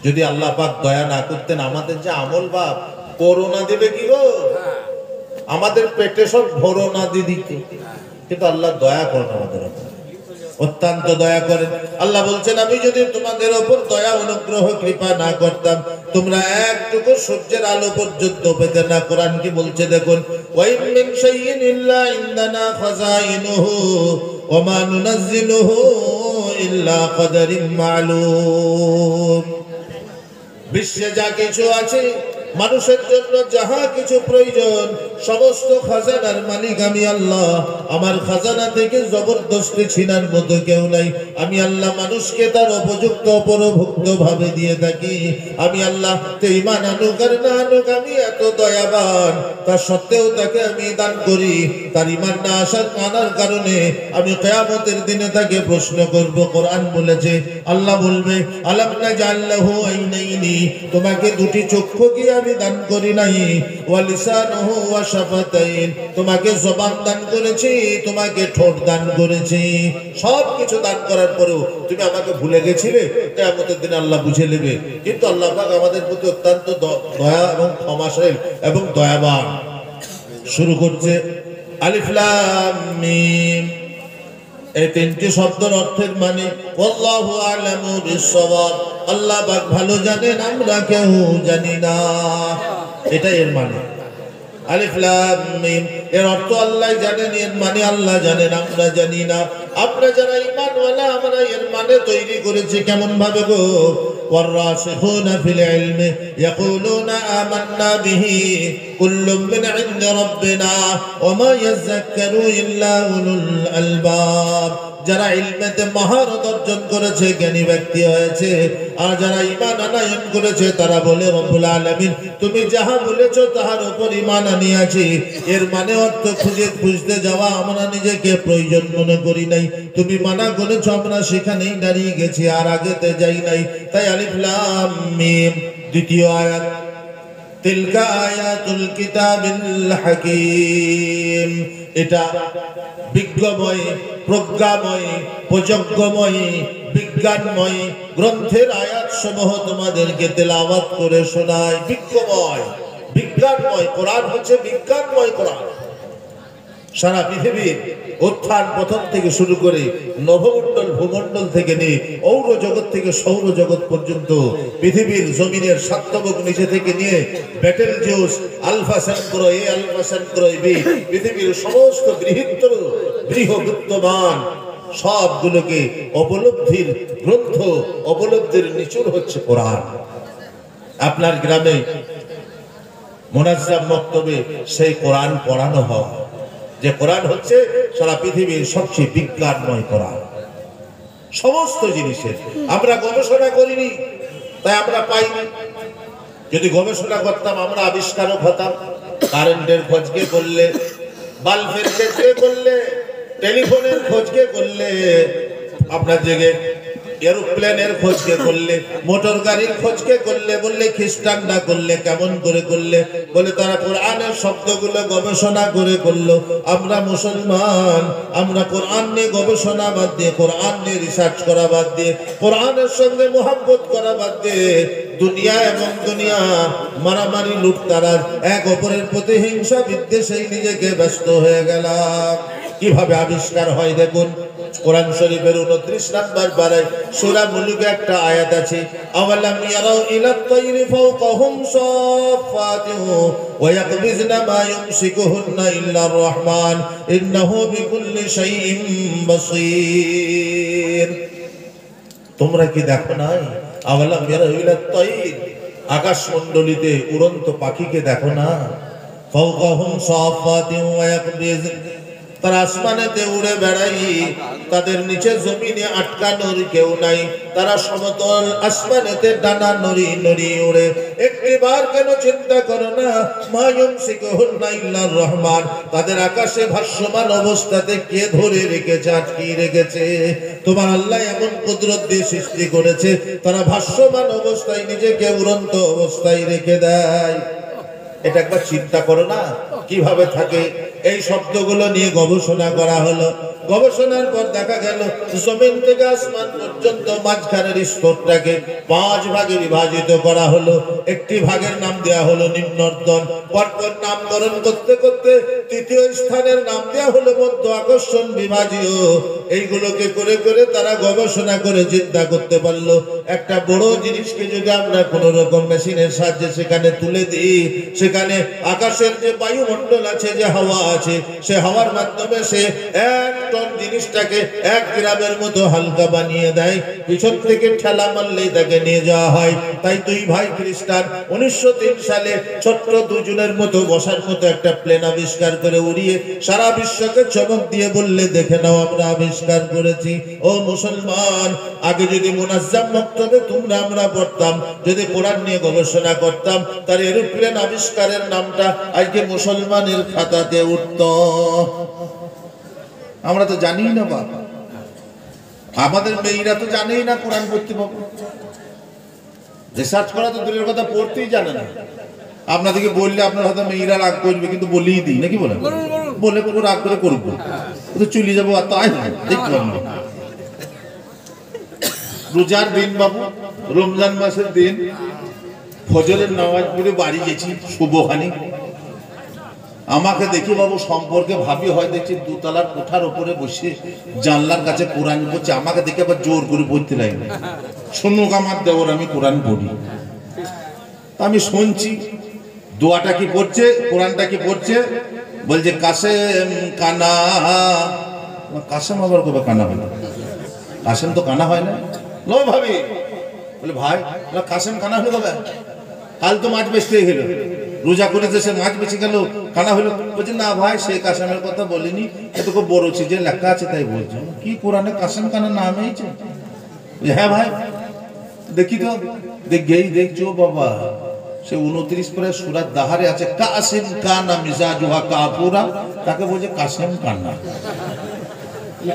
S1: যদি আল্লাহ পাক দয়া না করতেন, আমাদের যে আমল বাপ করোনা দেবে কি গো? আমাদের পেটে সব ভরোনা দিয়ে দিত, কিন্তু আল্লাহ দয়া করেন আমাদের উপর, অত্যন্ত দয়া করেন। আল্লাহ বলছেন, আমি যদি তোমাদের উপর দয়া অনুগ্রহ কৃপা না করতাম, তোমরা একটুকু সূর্যের আলো পর্যন্ত পেতে না। কোরআন কি বলছে দেখুন, ওয়াইন মিন শাইইন ইল্লা ইনদানা খাযাইনুহু ওয়া মা নুনাজ্জিলুহু ইল্লা কদারিন মা'লুম। বিশ্বে যা কিছু আছে, মানুষের জন্য যাহা কিছু প্রয়োজন, সমস্ত খাজানার মালিক আমি আল্লাহ। আমার খাজানা থেকে জবরদস্তি ছিনার মতো কেউ নাই। আমি আল্লাহ মানুষকে তার উপযুক্ত পরভুক্ত ভাবে দিয়ে থাকি। আমি আল্লাহ ঈমান আনুক আর না আনুক, আমি এত দয়াবান, তা সত্ত্বেও তাকে আমি দান করি। তার ঈমান না আনার কারণে আমি কিয়ামতের দিনে তাকে প্রশ্ন করব। কোরআন বলেছে, আল্লাহ বলবে, আলাম নাজআল লাহু আইনাইনি, তোমাকে দুটি চক্ষু কি আমি দান করি নাই? ওয়া লিসানুহু ওয়া শাফাতাইন, তোমাকে জবান দান করেছি, তোমাকে ঠোঁট দান করেছি। সব কিছু দান করার পরেও তুমি আমাকে ভুলে গেছিলে। কিয়ামতের দিনে আল্লাহ বুঝে নেবে। কিন্তু আল্লাহ পাক আমাদের প্রতি অত্যন্ত দয়া এবং ক্ষমাশীল এবং দয়াবান। শুরু করছে আলিফ লাম মিম। এই 3টি শব্দের অর্থের মানে আল্লাহু আ'লামু বিস-সাওয়াব, আল্লাহ পাক ভালো জানেন, আমরা কেউ জানি না। এটা এর মানে। আলিফ লাম মিম এর অর্থ আল্লাহ জানেন, এর মানে আল্লাহ জানেন, আমরা জানি না। আমরা যারা ঈমানওয়ালা, আমরা এর মানে তৈরি করেছি কেমন ভাবে গো? والراسخون في العلم يقولون آمنا به كل من عند ربنا وما يذكر إلا أولو الألباب যারা ইলমেতে মহারত অর্জন করেছে, জ্ঞানী ব্যক্তি হয়েছে, আর যারা ঈমান আনয়ন করেছে তারা বলে রব্বুল আলামিন তুমি যাহা বলেছো তাহার উপর ঈমান আনিয়াছি। এর মানে অর্থ খুঁজতে যাওয়া আমরা নিজেকে প্রয়োজন মনে করি নাই, তুমি মানা করেছো আমরা সেখানেই দাঁড়িয়ে গেছি আর আগেতে যাই নাই। তাই আলিফ লাম মিম দ্বিতীয় আয়াত, তিলকা আয়াতুল কিতাবিল হাকীম, এটা বিজ্ঞময়, প্রজ্ঞাময়, প্রযজ্ঞময়, বিজ্ঞানময় গ্রন্থের আয়াত সমূহ তোমাদেরকে তেলাওয়াত করে শোনায়। বিজ্ঞময়, বিজ্ঞানময় কোরআন হচ্ছে বিজ্ঞানময় কোরআন। সারা পৃথিবীর উত্থান পতন থেকে শুরু করে নভমণ্ডল ভূমণ্ডল থেকে নিয়ে ঔরজগৎ থেকে সৌরজগৎ পর্যন্ত পৃথিবীর জমিনের সাতবক নিচে থেকে নিয়ে ব্যাটেল জিউস আলফা সেন্ট্রো এ আলফা সেন্ট্রো বি পৃথিবীর সমস্ত বৃহত্তর বৃহত্তমান সবগুলোকে উপলব্ধির গ্রন্থ, উপলব্ধির নিচুর হচ্ছে কোরআন। আপনার গ্রামে মুনাজ্জাম মক্তবে সেই কোরআন পড়ানো হয়, যে কোরআন হচ্ছে সারা পৃথিবীর সবচেয়ে বিজ্ঞানময় কোরআন। সমস্ত জিনিসের আমরা গবেষণা করিনি তাই আমরা পাইনি, যদি গবেষণা করতাম আমরা আবিষ্কারক হতাম। কারেন্টের খোঁজকে করলে, বাল্বের খোঁজকে করলে, টেলিফোনের খোঁজকে করলে, আপনার জেগে এরোপ্লেনের খোঁজকে করলে, মোটর গাড়ির খোঁজকে করলে, বললে খ্রিস্টানরা করলে কেমন করে করলে, বলে তারা কোরআনের শব্দগুলো গবেষণা করে করলো। আমরা মুসলমান, আমরা কোরআন নিয়ে গবেষণা বাদ দিয়ে, কোরআন নিয়ে রিসার্চ করা বাদ দিয়ে, কোরআনের সঙ্গে মোহাব্বত করা বাদ দিয়ে দুনিয়া এবং দুনিয়া মারামারি লুটতারাজ এক অপরের প্রতি হিংসা বিদ্বেষেই নিজেকে ব্যস্ত হয়ে গেলাম। কিভাবে আবিষ্কার হয় দেখুন, কোরআন শরীফের 29 নম্বর পারায় সূরা মুলুকে একটা আয়াত আছে, আওয়ালাম ইয়ারাউ ইলাত তায়রি ফাওকাহুম সাফাতিন ওয়া ইয়াকবিজনা মা ইউমসিকুহুন্না ইল্লার রহমান ইন্নাহু বিকুল্লি শাইইন বাসীর। তোমরা কি দেখো নাই? আওয়ালাম ইয়ারাউ ইলাত তায়র, আকাশমণ্ডলীতে উড়ন্ত পাখিকে দেখো না? ফাওকাহুম সাফাতিন ওয়া ইয়াকবিজনা, তারা আসমানেতে উড়ে বেড়াই, তাদের নিচে জমিনে আটকানোর কেউ নাই, তারা সমতল আসমানেতে ডানা নড়ি নড়ি উড়ে। একটিবার কেন চিন্তা করো না, মা ইউমসিকুহুন্না ইল্লার রহমান, তাদের আকাশে ভাসমান অবস্থাতে কে ধরে রেখেছে, আটকিয়ে রেখেছে? তোমার আল্লাহ এমন কুদরত দিয়ে সৃষ্টি করেছে, তারা ভাসমান অবস্থায় নিজেকে উড়ন্ত অবস্থায় রেখে দেয়। এটা একবার চিন্তা করো না কিভাবে থাকে। এই শব্দগুলো নিয়ে গবেষণা করা হলো, গবেষণার পর দেখা গেল জমিন থেকে আসমান পর্যন্ত মাঝখানের স্তরটাকে 5 ভাগে বিভাজিত করা হলো। একটি ভাগের নাম দেয়া হলো নিম্নর্দন, পরপর নামকরণ করতে করতে তৃতীয় স্থানের নাম দেয়া হলো মধ্য আকর্ষণ বিভাজীয়। এইগুলোকে করে করে তারা গবেষণা করে চিন্তা করতে পারলো, একটা বড় জিনিসকে যদি আমরা কোন রকম মেশিনের সাহায্যে সেখানে তুলে দিই, সেখানে আকাশের যে বায়ুমণ্ডল আছে, যে হাওয়া আছে, সে হাওয়ার মাধ্যমে সে 1 টন জিনিসটাকে 1 গ্রামের মতো হালকা বানিয়ে দেয়। পিছন থেকে ঠেলা মারলেই তাকে নিয়ে যাওয়া হয়। তাই 2 ভাই খ্রিস্টান 1903 সালে ছোট্ট দুজনের মতো বসার মতো একটা প্লেন আবিষ্কার করে উড়িয়ে সারা বিশ্বকে চমক দিয়ে বললে, দেখে নাও আমরা আবিষ্কার করেছি। ও মুসলমান, আগে যদি মুনাজ্জাম মক্তবে তোমরা আমরা পড়তাম, যদি কোরআন নিয়ে গবেষণা করতাম, তার এরোপ্লেন আবিষ্কারের নামটা আজকে মুসলমানের খাতাতে উঠত। আমরা তো জানি না বাবা, আমাদের মেয়েরা তো জানেই না কোরআন পড়তে পাবো, রিসার্চ করা তো দূরের কথা, পড়তেই জানে না। আপনাদেরকে বললে আপনার হয়তো মেয়েরা রাগ করবে, কিন্তু বলেই দিই নাকি, বলে বলে কোনো রাগ করে করবো, তো চলে যাবো। আর তাই দেখতে পাবো রোজার দিন বাবু, রমজান মাসের দিন, ফজরের নামাজ পড়ে বাড়ি গেছি শুভখানি, আমাকে দেখি বাবু সম্পর্কে ভাবি হয়, দেখছি 2 তলার কোঠার উপরে বসে জানলার কাছে কোরআন পড়ছে। আমাকে দেখে আবার জোর করে পড়তে লাগবে, শুনুক আমার দেওর আমি কোরআন পড়ি। আমি শুনছি দোয়াটা কি পড়ছে, কোরআনটা কি পড়ছে, বলছে কাসেম কানা। কাসেম আবার কবে কানা হয়? কাসেম তো কানা হয় না। লো ভাবি বলে ভাই কাসেম খানা হলো কবে? কাল তো মাছ বেচতে গেল, রোজা করেছে সে মাছ বেঁচে গেল, খানা হলো। বলছে না ভাই সে কাসেমের কথা বলিনি, এত খুব বড় চিজে লেখা আছে তাই বলছো। কি কোরআনে কাসেম খানা নাম হয়েছে? হ্যাঁ ভাই দেখি তো, দেখছো বাবা সে 29 পরে সূরাত দাহারে আছে কাসিম কানা মিজাজুহা কাফুরা, তাকে বলছে কাসেম কানা।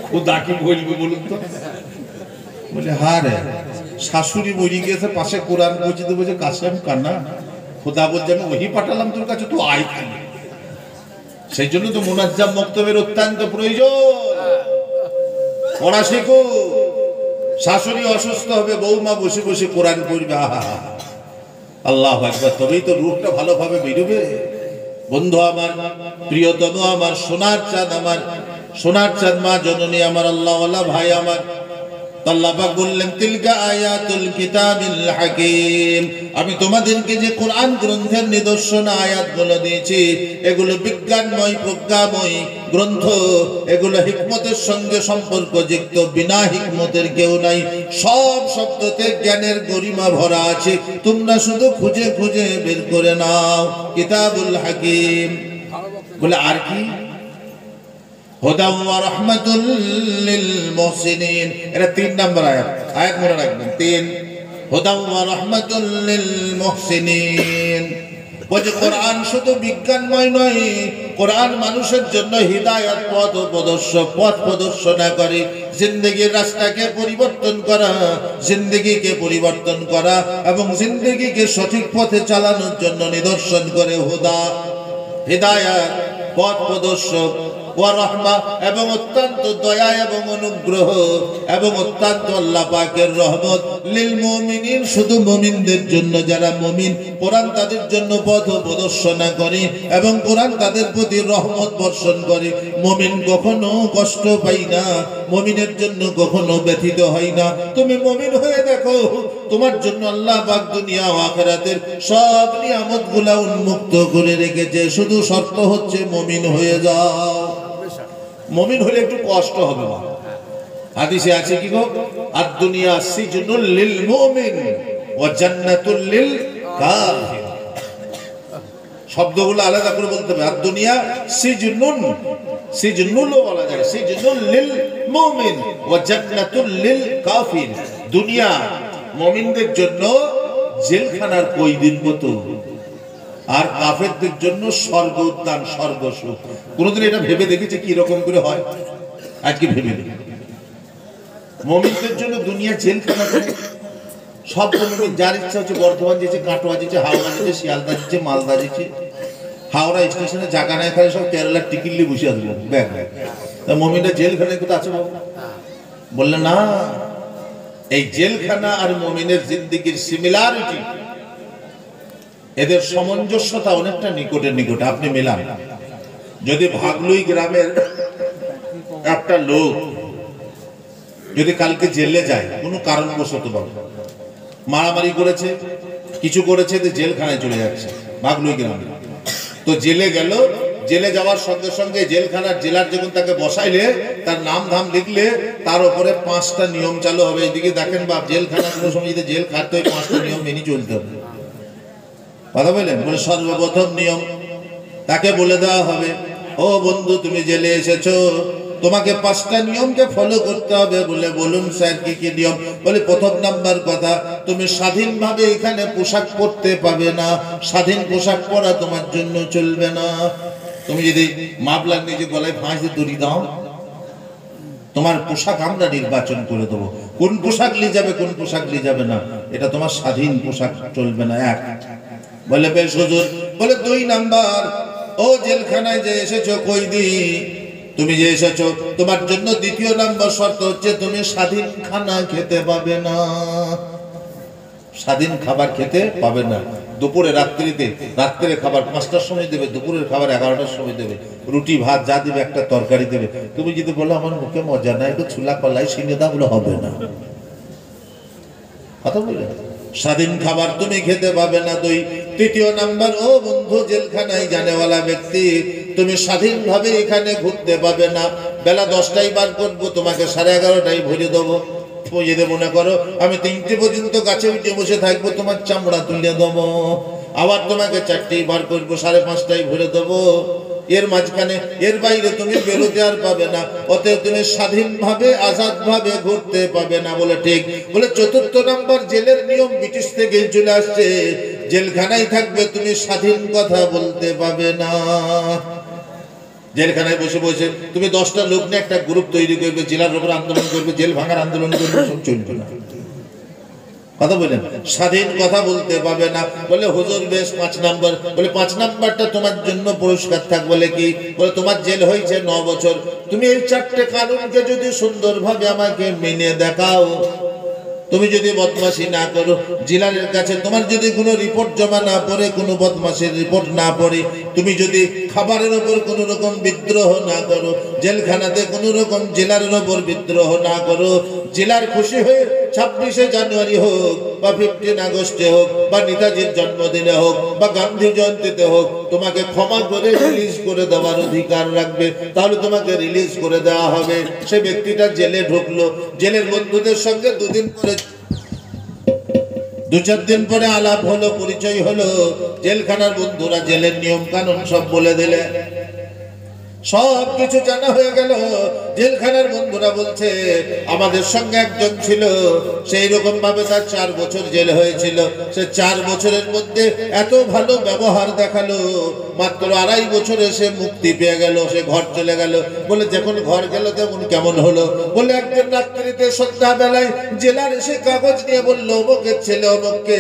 S1: খোদা কি বলবে বলুন তো? বলে হ্যাঁ রে, শাশুড়ি মরি গিয়েছে পাশে কোরআন বলছি তো বলছে কাসেম কানা। খোদা বলছে আমি ওহি পাঠালাম তোর কাছে, তো আয় খালি। সেই জন্য তো মুনাজ্জাম মক্তবের অত্যন্ত প্রয়োজন। পড়া শেখো। শাশুড়ি অসুস্থ হবে, বৌমা বসে বসে কোরআন পড়বে, আল্লাহু আকবার, তবেই তো রূপটা ভালোভাবে বেরোবে। বন্ধু আমার, প্রিয়তম আমার, সোনার চাঁদ আমার, সোনার চাঁদ মা জননী আমার, আল্লাহওয়ালা ভাই আমার, আল্লাহ পাক বললেন তিলকা আয়াতুল কিতাবিল হাকিম, আমি তোমাদেরকে যে কোরআন গ্রন্থের নিদর্শন আয়াতগুলো দিয়েছি এগুলো বিজ্ঞানময় প্রজ্ঞাময় গ্রন্থ, এগুলো হিকমতের সঙ্গে সম্পর্কযুক্ত, বিনা হিকমতের কেউ নাই। সব শব্দতে জ্ঞানের গরিমা ভরা আছে, তোমরা শুধু খুঁজে খুঁজে বের করে নাও। কিতাবুল হাকিম বলে আর কি? হুদাম ওয়া রাহমাতুল লিল মুহসিনিন, এটা 3 নম্বর আয়াত। আয়াত মনে রাখবেন 3, হুদাম ওয়া রাহমাতুল লিল মুহসিনিন। বলে কোরআন শুধু বিজ্ঞানময় নয়, কোরআন মানুষের জন্য হিদায়াত, পথ প্রদর্শনা করে, জিন্দেগির রাস্তাকে পরিবর্তন করা, জিন্দেগিকে পরিবর্তন করা এবং জিন্দেগিকে সঠিক পথে চালানোর জন্য নিদর্শন করে। হুদা হিদায়াত, পথ প্রদর্শক, ওয়া রাহমা এবং অত্যন্ত দয়া এবং অনুগ্রহ এবং অত্যন্ত আল্লাহ পাকের রহমত, লিল মুমিনিন শুধু মুমিনদের জন্য, যারা মুমিন কোরআন তাদের জন্য পথ প্রদর্শনা করে এবং কোরআন তাদের প্রতি রহমত বর্ষণ করে। মুমিন কখনো কষ্ট পায় না, মুমিনের জন্য কখনো ব্যথিত হয় না। তুমি মুমিন হয়ে দেখো, তোমার জন্য আল্লাহ পাক দুনিয়া ও আখিরাতের সব নিয়ামতগুলা উন্মুক্ত করে রেখেছে, শুধু শর্ত হচ্ছে মুমিন হয়ে যাও। মুমিন হলে একটু কষ্ট হবে না। হাদিসে আছে কি গো, আদ দুনিয়া সিজনুল লিল মুমিন ওয়া জান্নাতুল লিল কাফির। শব্দগুলো আলাদা করে বলতে হবে। আদ দুনিয়া সিজনুন, সিজনুলও বলা যায়, সিজনুল লিল মুমিন ওয়া জান্নাতুল লিল কাফির। দুনিয়া মুমিনদের জন্য জেলখানার কয়েদির মতো, আর কাফেরদের জন্য স্বর্গ উদ্যান, স্বর্গ সুখ। কোনদিন এটা ভেবে দেখেছে কি রকম করে হয়? আজকে ভেবে দেখি। মুমিনদের জন্য দুনিয়া জেলখানা করে, সব মুমিন যার ইচ্ছা হচ্ছে বর্ধমান যেছে, কাটোয়া যেছে, হাওড়া যেছে, শিয়ালদা যেছে, মালদা যেছে, হাওড়া স্টেশনে জায়গা নাই, খালি সব কেরালার টিকিট নিয়ে বসে আসবেন ব্যাগ। তা মুমিনরা জেলখানায় কোথাও আছে বাবু? বললেন না, এই জেলখানা আর মুমিনের জিন্দেগির সিমিলারিটি, এদের সামঞ্জস্যতা অনেকটা নিকটের নিকটে। আপনি মেলান, যদি ভাগলুই গ্রামের একটা লোক যদি কালকে জেলে যায় কোনো কারণবশত, মারামারি করেছে, কিছু করেছে, জেলখানায় চলে যাচ্ছে ভাগলুই গ্রামে, তো জেলে গেল, জেলে যাওয়ার সঙ্গে সঙ্গে জেলখানার জেলার যখন তাকে বসাইলে, তার নাম ধাম লিখলে, তার উপরে 5টা নিয়ম চালু হবে। এদিকে দেখেন বাপ, জেলখানা কোনো সময় যদি জেল খাটতে হয় 5টা নিয়ম মেনে চলতে হবে। কথা বললেন? বলে সর্বপ্রথম নিয়ম তাকে বলে দেওয়া হবে, ও বন্ধু তুমি জেলে এসেছো, তোমাকে 5টা নিয়মকে ফলো করতে হবে। বলে বলুন স্যার কি কি নিয়ম? বলে প্রথম নাম্বার কথা, তুমি স্বাধীনভাবে এখানে পোশাক পরতে পাবে না, স্বাধীন পোশাক পরা তোমার জন্য চলবে না। তুমি যদি মামলার নিজে গলায় ফাঁস দিয়ে দড়ি দাও, তোমার পোশাক আমরা নির্বাচন করে দেবো, কোন পোশাক নিয়ে যাবে কোন পোশাক নিয়ে যাবে না, এটা তোমার স্বাধীন পোশাক চলবে না। এক। বলে বেশ হুজুর। বলে 2 নাম্বার, ও জেলখানায় যে এসেছো কয়েদি, তুমি যে এসেছো, তোমার জন্য 2য় নাম্বার শর্ত হচ্ছে তুমি স্বাধীন খানা খেতে পাবে না, স্বাধীন খাবার খেতে পাবে না। দুপুরে রাত্রে খাবার 5টার সময় দেবে, দুপুরের খাবার 11টার সময় দেবে, রুটি ভাত যা দেবে, একটা তরকারি দেবে। তুমি যদি বলো আমার মুখে মজা নাই, একটু ছোলা কলাই সিনে দাও, বলে হবে না। কথা বলে স্বাধীন খাবার তুমি খেতে পাবে না। 2। 3য় নাম্বার, ও বন্ধু জেলখানায় জানেওয়ালা ব্যক্তি, তুমি স্বাধীনভাবে এখানে ঘুরতে পাবে না। বেলা 10টায় বার করবো, তোমাকে 11:30টায় ভরে দেবো, যদি মনে করো আমি 3টে পর্যন্ত গাছে উঠে বসে থাকবো, তোমার চামড়া তুলে দেবো, আবার তোমাকে 4টেই বার করবো, 5:30টায় ভরে দেবো। এর মাঝখানে এর বাইরে তুমি বেরোতে আর পাবে না, অতএব তুমি স্বাধীনভাবে আজাদভাবে ঘুরতে পাবে না। বলে ঠিক। বলে 4র্থ নাম্বার জেলের নিয়ম ব্রিটিশ থেকে চলে আসছে, জেলখানায় থাকবে তুমি স্বাধীন কথা বলতে পাবে না। জেলখানায় বসে বসে তুমি 10টা লোক নিয়ে একটা গ্রুপ তৈরি করবে, জেলার উপর আন্দোলন করবে, জেল ভাঙার আন্দোলন করবে, সব চলবে না। কথা বলেন, স্বাধীন কথা বলতে পাবে না। বলে হুজুর বেশ 5 নাম্বার। বলে 5 নাম্বারটা তোমার জন্য পুরস্কার থাক। বলে কি? বলে তোমার জেল হয়েছে 9 বছর, তুমি এই 4টে কানুনকে যদি সুন্দরভাবে আমাকে মেনে দেখাও, তুমি যদি বদমাশি না করো, জেলারের কাছে তোমার যদি কোনো রিপোর্ট জমা না পড়ে, কোনো বদমাশির রিপোর্ট না পড়ে, তুমি যদি খাবারের ওপর কোনো রকম বিদ্রোহ না করো, জেলখানাতে কোনো রকম জেলারের ওপর বিদ্রোহ না করো, জেলার খুশি হয়ে 26শে জানুয়ারি হোক বা 15 আগস্টে হোক বা নেতাজির জন্মদিনে হোক বা গান্ধী জয়ন্তীতে হোক, তোমাকে ক্ষমা করে রিলিজ করে দেওয়ার অধিকার রাখবে, তাহলে তোমাকে রিলিজ করে দেওয়া হবে। সে ব্যক্তিটা জেলে ঢুকলো, জেলের বন্ধুদের সঙ্গে 2-4 দিন পরে আলাপ হলো, পরিচয় হলো, জেলখানার বন্ধুরা জেলের নিয়ম কানুন সব বলে দিলে, সব কিছু জানা হয়ে গেল। জেলখানার বন্ধুরা বলছে আমাদের সঙ্গে একজন ছিল, সেই রকম ভাবে তার 4 বছর জেল হয়েছিল, সে 4 বছরের মধ্যে এত ভালো ব্যবহার দেখালো, মাত্র 2.5 বছরে সে মুক্তি পেয়ে গেল, সে ঘর চলে গেল। বলে যখন ঘর গেল তখন কেমন হলো? বলে একদিন রাত্রিতে সন্ধ্যা বেলায় জেলার এসে কাগজ নিয়ে বলল অমুকের ছেলে অমুককে,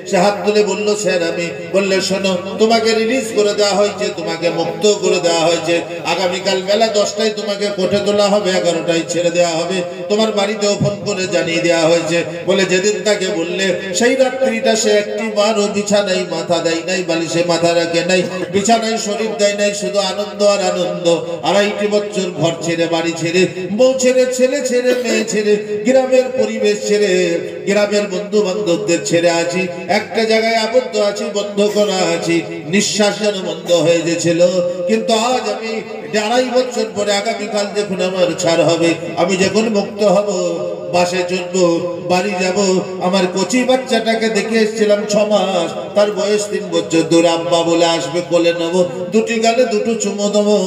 S1: সে হাত তুলে বলল স্যার আমি। বললে শোনো, তোমাকে রিলিজ করে দেওয়া হয়েছে, তোমাকে মুক্ত করে দেওয়া হয়েছে, আগামীকাল বেলা 10টায় তোমাকে কোর্টে তোলা হবে, 11টায় ছেড়ে দেওয়া হবে, তোমার বাড়িতেও ফোন করে জানিয়ে দেওয়া হয়েছে। বলে যেদিন তাকে বললে সেই রাত্রিটা সে একটিবারও বিছানায় মাথা দেয় নাই, বালিশে মাথা রাখে নাই, বিছানায় শরীর দেয় নাই, শুধু আনন্দ আর আনন্দ। 2.5 বছর ঘর ছেড়ে, বাড়ি ছেড়ে, বউ ছেড়ে, ছেলে ছেড়ে, মেয়ে ছেড়ে, গ্রামের পরিবেশ ছেড়ে, গ্রামের বন্ধু বান্ধবদের ছেড়ে আছি, একটা জায়গায় আবদ্ধ আছি, বন্ধ করা আছি, নিঃশ্বাস যেন বন্ধ হয়ে গেছিল। কিন্তু আজ আমি 2.5 বছর পরে আগামীকাল যখন আমার ছাড় হবে, আমি যখন মুক্ত হব, বাসে চড়বো, বাড়ি যাব, আমার কচি বাচ্চাটাকে দেখে এসেছিলাম 6 মাস, তার বয়স 3 বছর, দূরে আব্বা বলে আসবে, কোলে নেবো, 2টি গালে 2টো চুমো দেবো,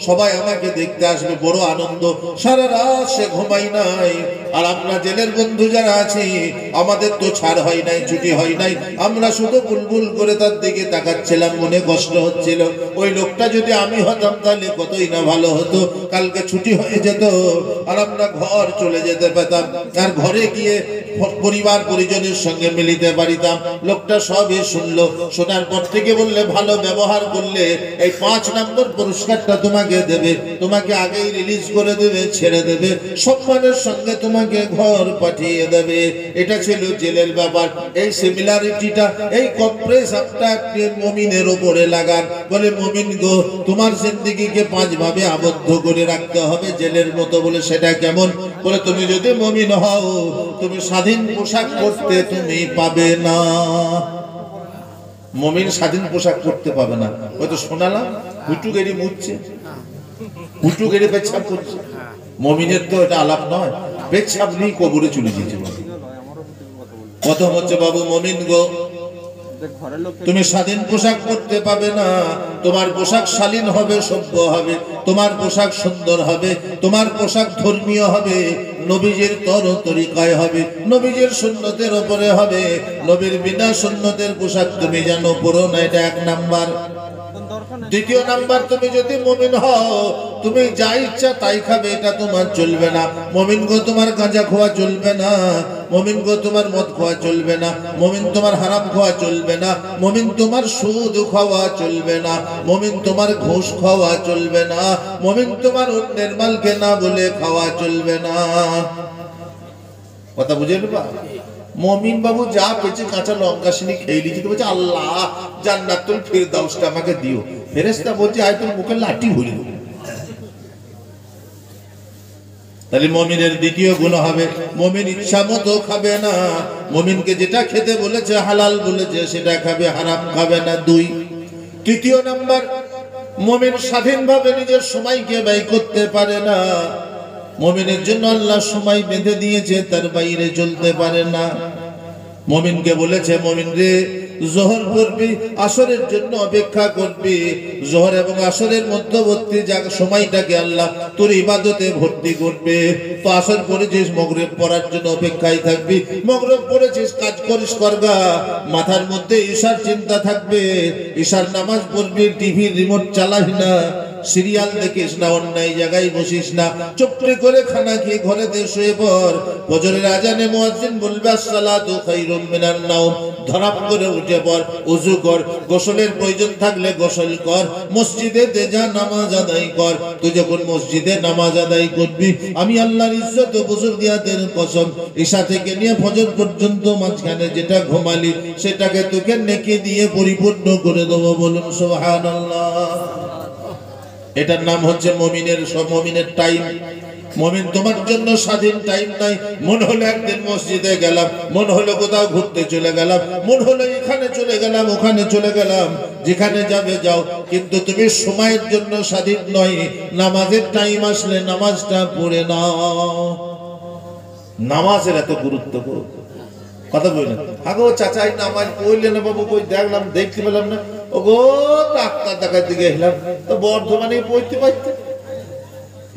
S1: সবাই আমাকে দেখতে আসবে, বড় আনন্দ। সারা রাত সে ঘুমাই নাই। আর আমরা জেলের বন্ধু যারা আছি, আমাদের তো ছাড় হয় নাই, ছুটি হয় নাই, আমরা শুধু বুলবুল করে তার দিকে তাকাচ্ছিলাম, মনে কষ্ট হচ্ছিল। ওই লোকটা যদি আমি হতাম তাহলে কতই না ভালো হতো, কালকে ছুটি হয়ে যেত আর আমরা ঘর চলে যেতে পেতাম, আর ঘরে গিয়ে পরিবার পরিজনের সঙ্গে মিলিতে পারিতাম। লোকটা সবই শুনলো, শোনার পর থেকে বললে ভালো ব্যবহার করলে এই 5 নম্বর পুরস্কারটা তোমাকে দেবে, তোমাকে আগেই রিলিজ করে দেবে, ছেড়ে দেবে, সম্মানের সঙ্গে তোমাকে ঘর পাঠিয়ে দেবে। এটা ছিল জেলের ব্যাপার। এই সিমিলারিটিটা, এই কম্প্রেশনটা আপনি মুমিনের উপরে লাগান। বলে মুমিন গো, তোমার জিন্দেগিকে 5 ভাবে আবদ্ধ করে রাখতে হবে জেলের মতো। বলে সেটা কেমন? বলে তুমি যদি মুমিন হও, তুমি স্বাধীন পোশাক পরতে তুমি পাবে না। মুমিন স্বাধীন পোশাক পরতে পাবে না। হয়তো শোনালাম হুটু গেড়ি মুছছে, হুটু গেড়ে পেচ্ছাপ করছে। মুমিনের তো এটা আলাপ নয়, পেচ্ছাপ নিয়ে কবরে চলে যেতে পারে। প্রথম হচ্ছে বাবু মুমিন গো, তুমি স্বাধীন পোশাক পরতে পাবে না। তোমার পোশাক শালীন হবে, সভ্য হবে, তোমার পোশাক সুন্দর হবে, তোমার পোশাক ধর্মীয় হবে, নবীজির তরিকায় হবে, নবীজির সুন্নতের উপরে হবে। নবীর বিনা সুন্নতের পোশাক তুমি জানো পরো না, এটা 1 নাম্বার। দ্বিতীয় নাম্বার, তুমি যদি মুমিন হও, তুমি যা ইচ্ছা তাই খাবে, এটা তোমার চলবে না। মুমিন গো, তোমার গাঁজা খাওয়া চলবে না। মুমিন গো, তোমার মদ খাওয়া চলবে না। মুমিন তোমার হারাম খাওয়া চলবে না। মুমিন তোমার সুদ খাওয়া চলবে না। মুমিন তোমার ঘুষ খাওয়া চলবে না। মুমিন তোমার অন্যের মালকে না বলে খাওয়া চলবে না। কথা বুঝে নেবা? মুমিন বাবু যা পেয়েছে, কাঁচা লঙ্কা চিনি খেয়ে লিখে বলছে আল্লাহ জান্নাতুল ফিরদাউসটা আমাকে দিও। ফেরেশতা বলছে আয় তোর মুখে লাঠি ভরে দেব। তাহলে মুমিনের দ্বিতীয় গুণ হবে, মুমিন ইচ্ছা মতো খাবে না। মুমিনকে যেটা খেতে বলেছে, হালাল বলেছে, সেটা খাবে, হারাম খাবে না। 2। তৃতীয় নাম্বার, মুমিন স্বাধীনভাবে নিজের সময়কে ব্যয় করতে পারে না। মুমিনের জন্য আল্লাহ সময় বেঁধে দিয়েছে, তার বাইরে চলতে পারে না। মুমিনকে বলেছে, মুমিন রে জোহর পড়বি, আসরের জন্য অপেক্ষা করবি। জোহর এবং আসরের মধ্যবর্তী সময়টাকে আল্লাহ তোর ইবাদতে ভর্তি করবে। তো আসর পড়েছিস, মাগরিব পড়ার জন্য অপেক্ষায় থাকবি। মাগরিব পড়েছিস, কাজ করিস করগা, মাথার মধ্যে ঈশার চিন্তা থাকবে। ঈশার নামাজ পড়বি, টিভির রিমোট চালাস না, সিরিয়াল দেখিস না, অন্যায় জায়গায় বসিস না, চুপটি করে খানা খেয়ে ঘরেতে শুয়ে পড়। ফজরের আজানে মুয়াজ্জিন বলবে আসসালাতু খায়রুম মিনান নাওম, ধরাপ করে উঠে পড়, ওযু কর, গোসলের প্রয়োজন থাকলে গোসল কর, মসজিদে যা নামাজ আদায় কর। তুই যখন মসজিদে নামাজ আদায় করবি, আমি আল্লাহর ইজ্জত ও বুজুর্গিয়াতের কসম, ঈশা থেকে নিয়ে ফজর পর্যন্ত মাঝখানে যেটা ঘুমালি সেটাকে তোকে নেকি দিয়ে পরিপূর্ণ করে দেবো। বলুন সুবহানাল্লাহ। এটার নাম হচ্ছে মুমিনের টাইম। মুমিন তোমার জন্য স্বাধীন টাইম নাই। মন হলো একদিন মসজিদে গেলাম, মন হলো কোথাও ঘুরতে চলে গেলাম, মন হলো এখানে চলে গেলাম, ওখানে চলে গেলাম, যেখানে যাবে যাও, কিন্তু তুমি সময়ের জন্য স্বাধীন নয়। নামাজের টাইম আসলে নামাজটা পড়ে নাও। নামাজের এত গুরুত্ব কথা বলি না। আগো চাচাই নামাজ পড়লে না বাবু, কই দেখলাম, দেখতে পেলাম না। ওগো ডাক্তার দেখার দিকে এলাম, তো বর্ধমানে পড়তে পারতে,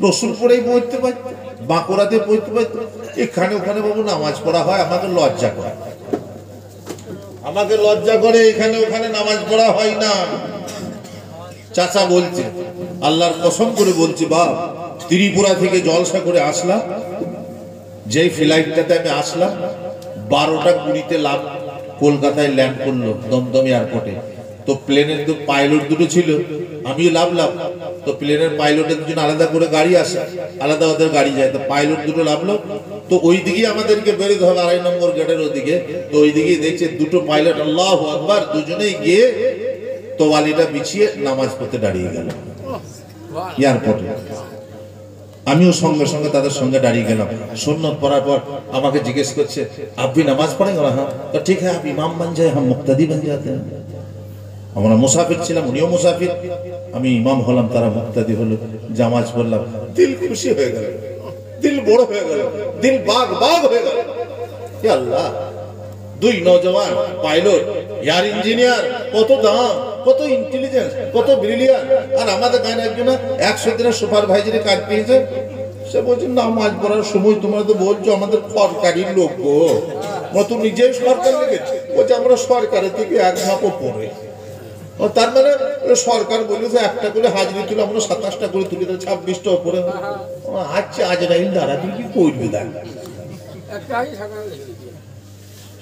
S1: রসুলপুরেই পড়তে পারতে, বাঁকুড়াতে পড়তে পারতে, এখানে ওখানে বাবু নামাজ পড়া হয়। আমাকে লজ্জা করে, আমাকে লজ্জা করে, এখানে ওখানে নামাজ পড়া হয় না। চাচা বলছে, আল্লাহর কসম করে বলছি বাপ, ত্রিপুরা থেকে জলসা করে আসলাম, যেই ফ্লাইটটাতে আমি আসলাম 12টা 20-তে লাভ কলকাতায় ল্যান্ড করলো দমদম এয়ারপোর্টে। তো প্লেনের তো পাইলট দুটো ছিল, আমিও লাভলাম। তো প্লেনের পাইলটের দুজন আলাদা করে গাড়ি আসে, আলাদা ওদের গাড়ি যায়, তো পাইলট দুটো লাভলো। তো ওই দিকে আমাদেরকে বেরোতে হবে, 2.5 নম্বর গেটের ওইদিকে। তো ওই দিকে দেখছে দুটো পাইলট, আল্লাহু আকবার, দুজনেই গিয়ে তোয়ালিটা বিছিয়ে নামাজ পড়তে দাঁড়িয়ে গেল এয়ারপোর্টে। আমিও সঙ্গে সঙ্গে তাদের সঙ্গে দাঁড়িয়ে গেলাম। সুন্নত পড়ার পর আমাকে জিজ্ঞেস করছে, আপনি নামাজ পড়েন? হ্যাঁ। তো ঠিক হ্যাঁ, আপ ইমাম বন যায়, হাম মুক্তাদি বন যাতে হ্যাঁ। আমরা মুসাফির ছিলাম, উনিও মুসাফির, আমি ইমাম হলাম, তারা মুক্তাদি হলো, জামাজ পড়লাম। দিল খুশি হয়ে গেল, দিল বড় হয়ে গেল, দিল বাগ বাগ হয়ে গেল। হে আল্লাহ, দুই নওজওয়ান পাইলট, এয়ার ইঞ্জিনিয়ার, কত দাম, কত ইন্টেলিজেন্স, কত ব্রিলিয়ান্ট। আর আমাদের গায়ে একজন 100 দিনের সুপারভাইজারি কাজ পেয়েছে। সে বলছে নামাজ পড়ার সময় তোমরা তো বলছো আমাদের সরকারি লোক গো, তুমি নিজেই সরকার লেগেছে। বলছে আমরা সরকারের থেকে এক ধাপও পড়ে, তার মানে সরকার বলেছে একটা করে হাজিরি তুলে, আমরা 27টা করে তুলে, 26টা উপরে। আচ্ছা আজরাইল দাঁড়া, তুই কি করবি? দেখ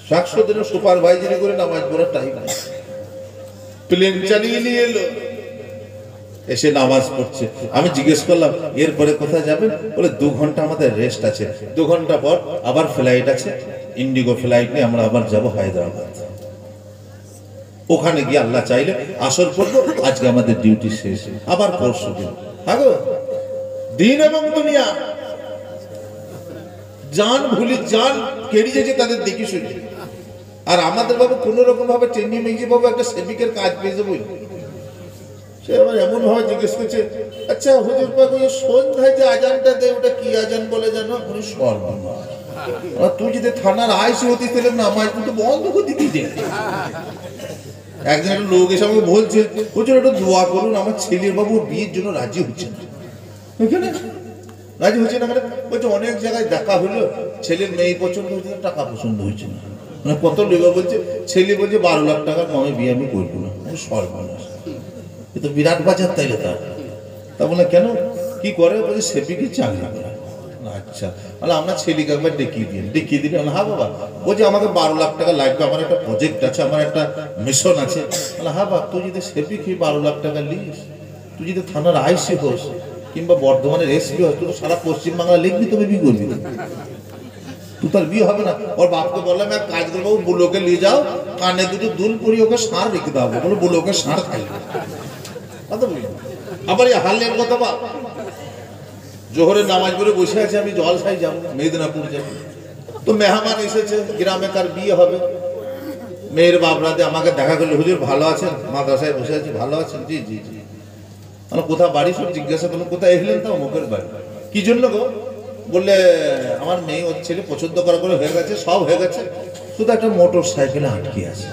S1: 100 দিনের সুপারভাইজারি করে নামাজ পড়ার টাইম নাই। প্লেন চালিয়ে নিয়ে এলো, এসে নামাজ পড়ছে। আমি জিজ্ঞেস করলাম এরপরে কোথায় যাবেন? বলে 2 ঘন্টা আমাদের রেস্ট আছে, 2 ঘন্টা পর আবার ফ্লাইট আছে, ইন্ডিগো ফ্লাইট নিয়ে আমরা আবার যাব হায়দ্রাবাদ। ওখানে গিয়ে আল্লাহ চাইলে আসর পড়বো। আজকে আমাদের ডিউটি শেষ, আবার পরশু দিন। হাগো দিন এবং দুনিয়া জান ভুলি, জান কেড়ে যাচ্ছে তাদের দেখি শুনি। আর আমাদের বাবু কোন রকম ভাবে টেন্ডি মেঘি বাবু একটা সেবিকের কাজ পেয়েছে বই। সে আমার এমন ভাবে জিজ্ঞেস করছে, আচ্ছা হুজুর পাক ওই সন্ধ্যায় যে আজানটা দেয় ওটা কি আজান বলে জানো? উনি সর্বনাশ, তুই যদি থানার আইসি হতিস তাহলে নামাজ কিন্তু বন্ধ করে দিবি। একদিন একটা লোক এসে আমাকে বলছে, হুজুর একটু দোয়া করুন, আমার ছেলের বাবু বিয়ের জন্য রাজি হচ্ছে না। রাজি হচ্ছে না মানে বলছে অনেক জায়গায় দেখা হলো, ছেলের মেয়ে পছন্দ হচ্ছে, টাকা পছন্দ হচ্ছে না। মানে কত লোক বলছে, ছেলে বলছে 12 লাখ টাকার কমে বিয়ে আমি করবো না। সর্বনাশ, এ তো বিরাট বাজার তাইলে তার। তা বলে কেন, কি করে? বলছে সেপিকে চাকরি করে। আচ্ছা, মানে আমরা ছেলেকে একবার দেখিয়ে দিলে। হ্যাঁ বাবা, বলছে আমাকে 12 লাখ টাকা লাগবে, আমার একটা প্রজেক্ট আছে, আমার একটা মিশন আছে। হ্যাঁ বাবা, তুই যদি সেপিকে 12 লাখ টাকা লিস, তুই যদি থানার আইসি হোস কিংবা বর্ধমানের এসপি হোস, তুই তো সারা পশ্চিমবাংলা লিখবি, তুমি বিয়ে করবি না, তুই তার বিয়ে হবে না। ওর বাপকে বললাম এক কাজ করবো, বুলোকে নিয়ে যাও, কানে দুটো দুল পরি ওকে ষাঁড় রেখে দেওয়া, বলো বুলোকে ষাঁড় খাইবে। কথা বলি আবার এই হালের কথা বা জোহরের নামাজ পড়ে বসে আছে, আমি জলসাই যাবো, মেদিনীপুর যাবো। তো মেহমান এসেছে, গ্রামে কার বিয়ে হবে। মেয়ের বাপরাতে আমাকে দেখা করলো, হুজুর ভালো আছেন? মাদ্রাসায় বসে আছি। ভালো আছেন? জি জি জি। মানে কোথাও বাড়ি? সব জিজ্ঞাসা করলো কোথায় এলেন? তাও মুখের বাড়ি। কি জন্য গো? বললে আমার মেয়ে ওর ছেলে পছন্দ করা করে হয়ে গেছে, সব হয়ে গেছে, শুধু একটা মোটর সাইকেলে আটকে আছে।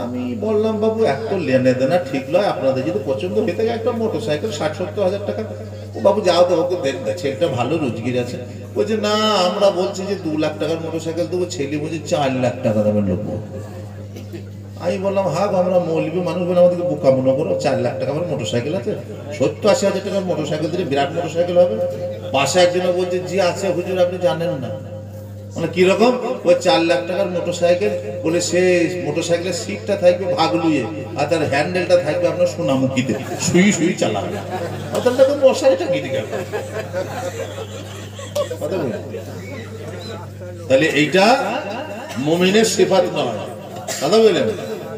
S1: আমি বললাম বাবু এত লেনে দেনা ঠিক নয়, আপনাদের যদি পছন্দ হয়ে থাকে একটা মোটর সাইকেল 60-70 হাজার টাকা, ও বাবু যাও তো, ওকে দেখ ছেলেটা ভালো রোজগার আছে। বলছে না আমরা বলছি যে 2 লাখ টাকার মোটর সাইকেল দেবো, ছেলে বলছে 4 লাখ টাকা দামের লোক। আমি বললাম হ্যাঁ আমরা মৌলবী মানুষ বলে আমাদেরকে বোকা মনে করো, 4 লাখ টাকা আমার মোটর সাইকেল আছে, 70-80 হাজার টাকার মোটর সাইকেল দিলে বিরাট মোটর সাইকেল হবে। পাশে একজন বলছে জি আছে হুজুর আপনি জানেন না। মানে কিরকম, ওই 4 লাখ টাকার মোটর সাইকেল বলে সে মোটর সাইকেলের সিটটা থাকবে ভাগলুয়ে, আর তার হ্যান্ডেলটা থাকবে আপনার সোনামুখীতে, শুই শুই চালাবে, তাহলে মশারিটা গিয়ে গেল। তাহলে এইটা মুমিনের সিফাত নয়, কথা বললেন।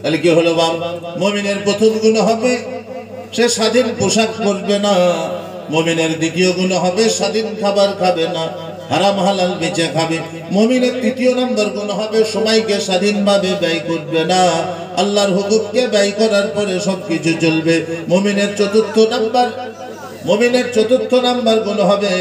S1: তাহলে কি হলো বাবা, মুমিনের প্রথম গুণ হবে সে স্বাধীন পোশাক পরবে না। মুমিনের দ্বিতীয় গুণ হবে স্বাধীন খাবার খাবে না, হারাম হালাল বেঁচে খাবে। মুমিনের তৃতীয় নম্বর গুণ হবে সময়কে স্বাধীনভাবে ব্যয় করবে না, আল্লাহর হুকুমকে ব্যয় করার পরে সবকিছু চলবে। মুমিনের চতুর্থ নাম্বার গুণ হবে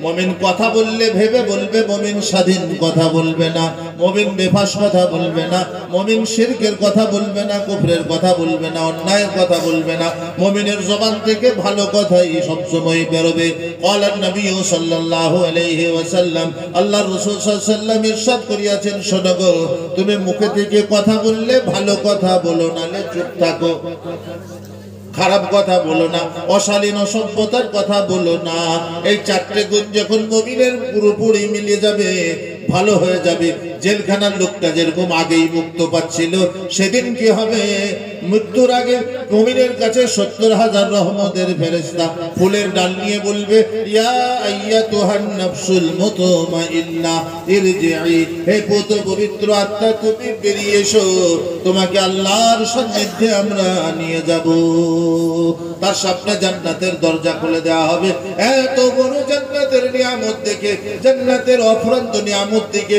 S1: মুমিন কথা বললে ভেবে বলবে, মুমিন স্বাধীন কথা বলবে না, মুমিন বেফাস কথা বলবে না, মুমিন শিরকের কথা বলবে না, কুফরের কথা বলবে না, অন্যায়ের কথা বলবে না। মুমিনের জবান থেকে ভালো কথাই সবসময় বেরোবে। ক্বালা নবী সাল্লাল্লাহু আলাইহি ওয়াসাল্লাম, আল্লাহর রাসূল সাল্লাল্লাহু আলাইহি ওয়াসাল্লাম ইরশাদ করিয়াছেন, শোনো গো, তুমি মুখে থেকে কথা বললে ভালো কথা বলো, নালে চুপ থাকো। খারাপ কথা বলো না, অশালীন অসভ্যতার কথা বলো না। এই 4টে গুণ যখন মুমিনের পুরোপুরি মিলিয়ে যাবে, ভালো হয়ে যাবে। জেলখানার লোকটা যেরকম আগেই মুক্ত পাচ্ছিল, সেদিন কি হবে, মৃত্যুর আগে মুমিনের কাছে 70,000 রহমতের ফেরেশতা ফুলের ডাল নিয়ে বলবে, ইয়া আইয়াতুহান নাফসুল মুতমাইন্না ইরজিই, হে পবিত্র আত্মা তুমি বেরিয়ে এসো, তোমাকে আল্লাহর সান্নিধ্যে আমরা নিয়ে যাব। তার সামনে জান্নাতের দরজা খুলে দেওয়া হবে। এত বড় জান্নাতের নিয়ামত দেখে, জান্নাতের অফুরন্ত নিয়ামত দেখে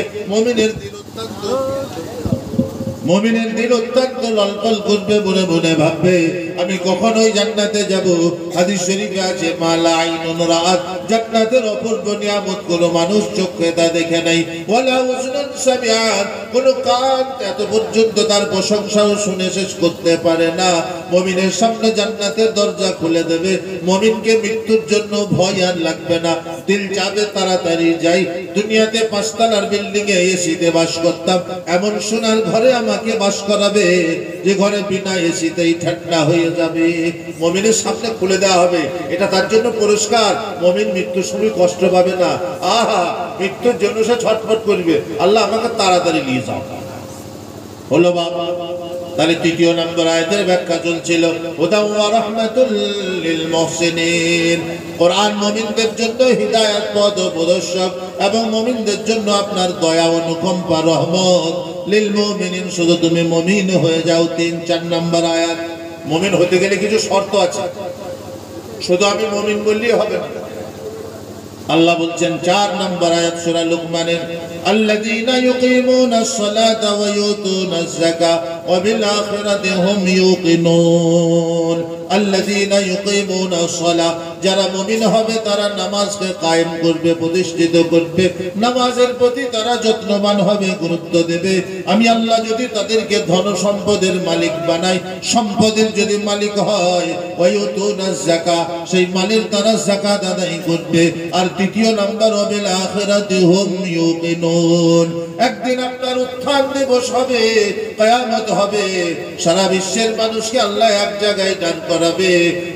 S1: মুমিনের দিল অত্যন্ত ললকল করবে, মনে মনে ভাববে আমি কখনোই জান্নাতে যাব। হাদিস শরীফে আছে, মালা আইনুন রাআত, জান্নাতের অপূর্ব নিয়ামত কোন মানুষ চোখে তা দেখে নাই, ওয়ালা উযনুন সামিআত, কোন কান এত পর্যন্ত তার প্রশংসাও শুনে শেষ করতে পারে না। মুমিনের সামনে জান্নাতের দরজা খুলে দেবে, মুমিনকে মৃত্যুর জন্য ভয় আর লাগবে না, দিল চাবে তাড়াতাড়ি যাই। দুনিয়াতে 5 তলার বিল্ডিং এ এসিতে বাস করতাম, এমন সোনার ঘরে আমাকে বাস করাবে যে ঘরে বিনা এসিতেই ঠান্ডা হয়ে যাবে। মুমিনের সামনে খুলে দেওয়া হবে, এটা তার জন্য পুরস্কার। মুমিন মৃত্যুর সময় কষ্ট পাবে না, আহা মৃত্যুর জন্য সে ছটফট করবে, আল্লাহ আমাকে তাড়াতাড়ি নিয়ে যাও। হলো বাবা। তাহলে 3 নম্বর আয়াতের ব্যাখ্যা চলছিল, হুদা ওয়া রাহমাতুল লিল মুহসিনিন, কোরআন মুমিনদের জন্য হিদায়াত পথ প্রদর্শক এবং মুমিনদের জন্য আপনার দয়া অনুকম্পা রহমত। লিল মুমিনিন, শুধু তুমি মুমিন হয়ে যাও। 3-4 নম্বর আয়াত। মুমিন হতে গেলে কিছু শর্ত আছে, শুধু আমি মুমিন বললেই হবে না। আল্লাহ বলছেন 4 নম্বর আয়াত সূরা লুকমানের, আল্লাযীনা ইউকিমুনাস সালাতা ওয়া ইউতুনাজ যাকাতা ওয়া বিল আখিরাতি হুম ইউকিনুন। আল্লাযীনা ইউকিমুনাস সালাহ, যারা মুমিন হবে তারা নামাজকে কায়েম করবে, প্রতিষ্ঠিত করবে, নামাজের প্রতি তারা যত্নবান হবে, গুরুত্ব দেবে। আমি আল্লাহ যদি তাদেরকে ধন সম্পদের মালিক বানাই, সম্পদের যদি মালিক হয়, ওয়া ইউতুনাজ যাকাত, সেই মালের তারা যাকাত আদায় করবে। আর 3 নম্বর, ওয়া বিল আখিরাতি হুম ইউকিনুন, একদিন আপনার উত্থান দিবস হবে, কিয়ামত হবে, সারা বিশ্বের মানুষকে আল্লাহ এক জায়গায় দাঁড় করাবে,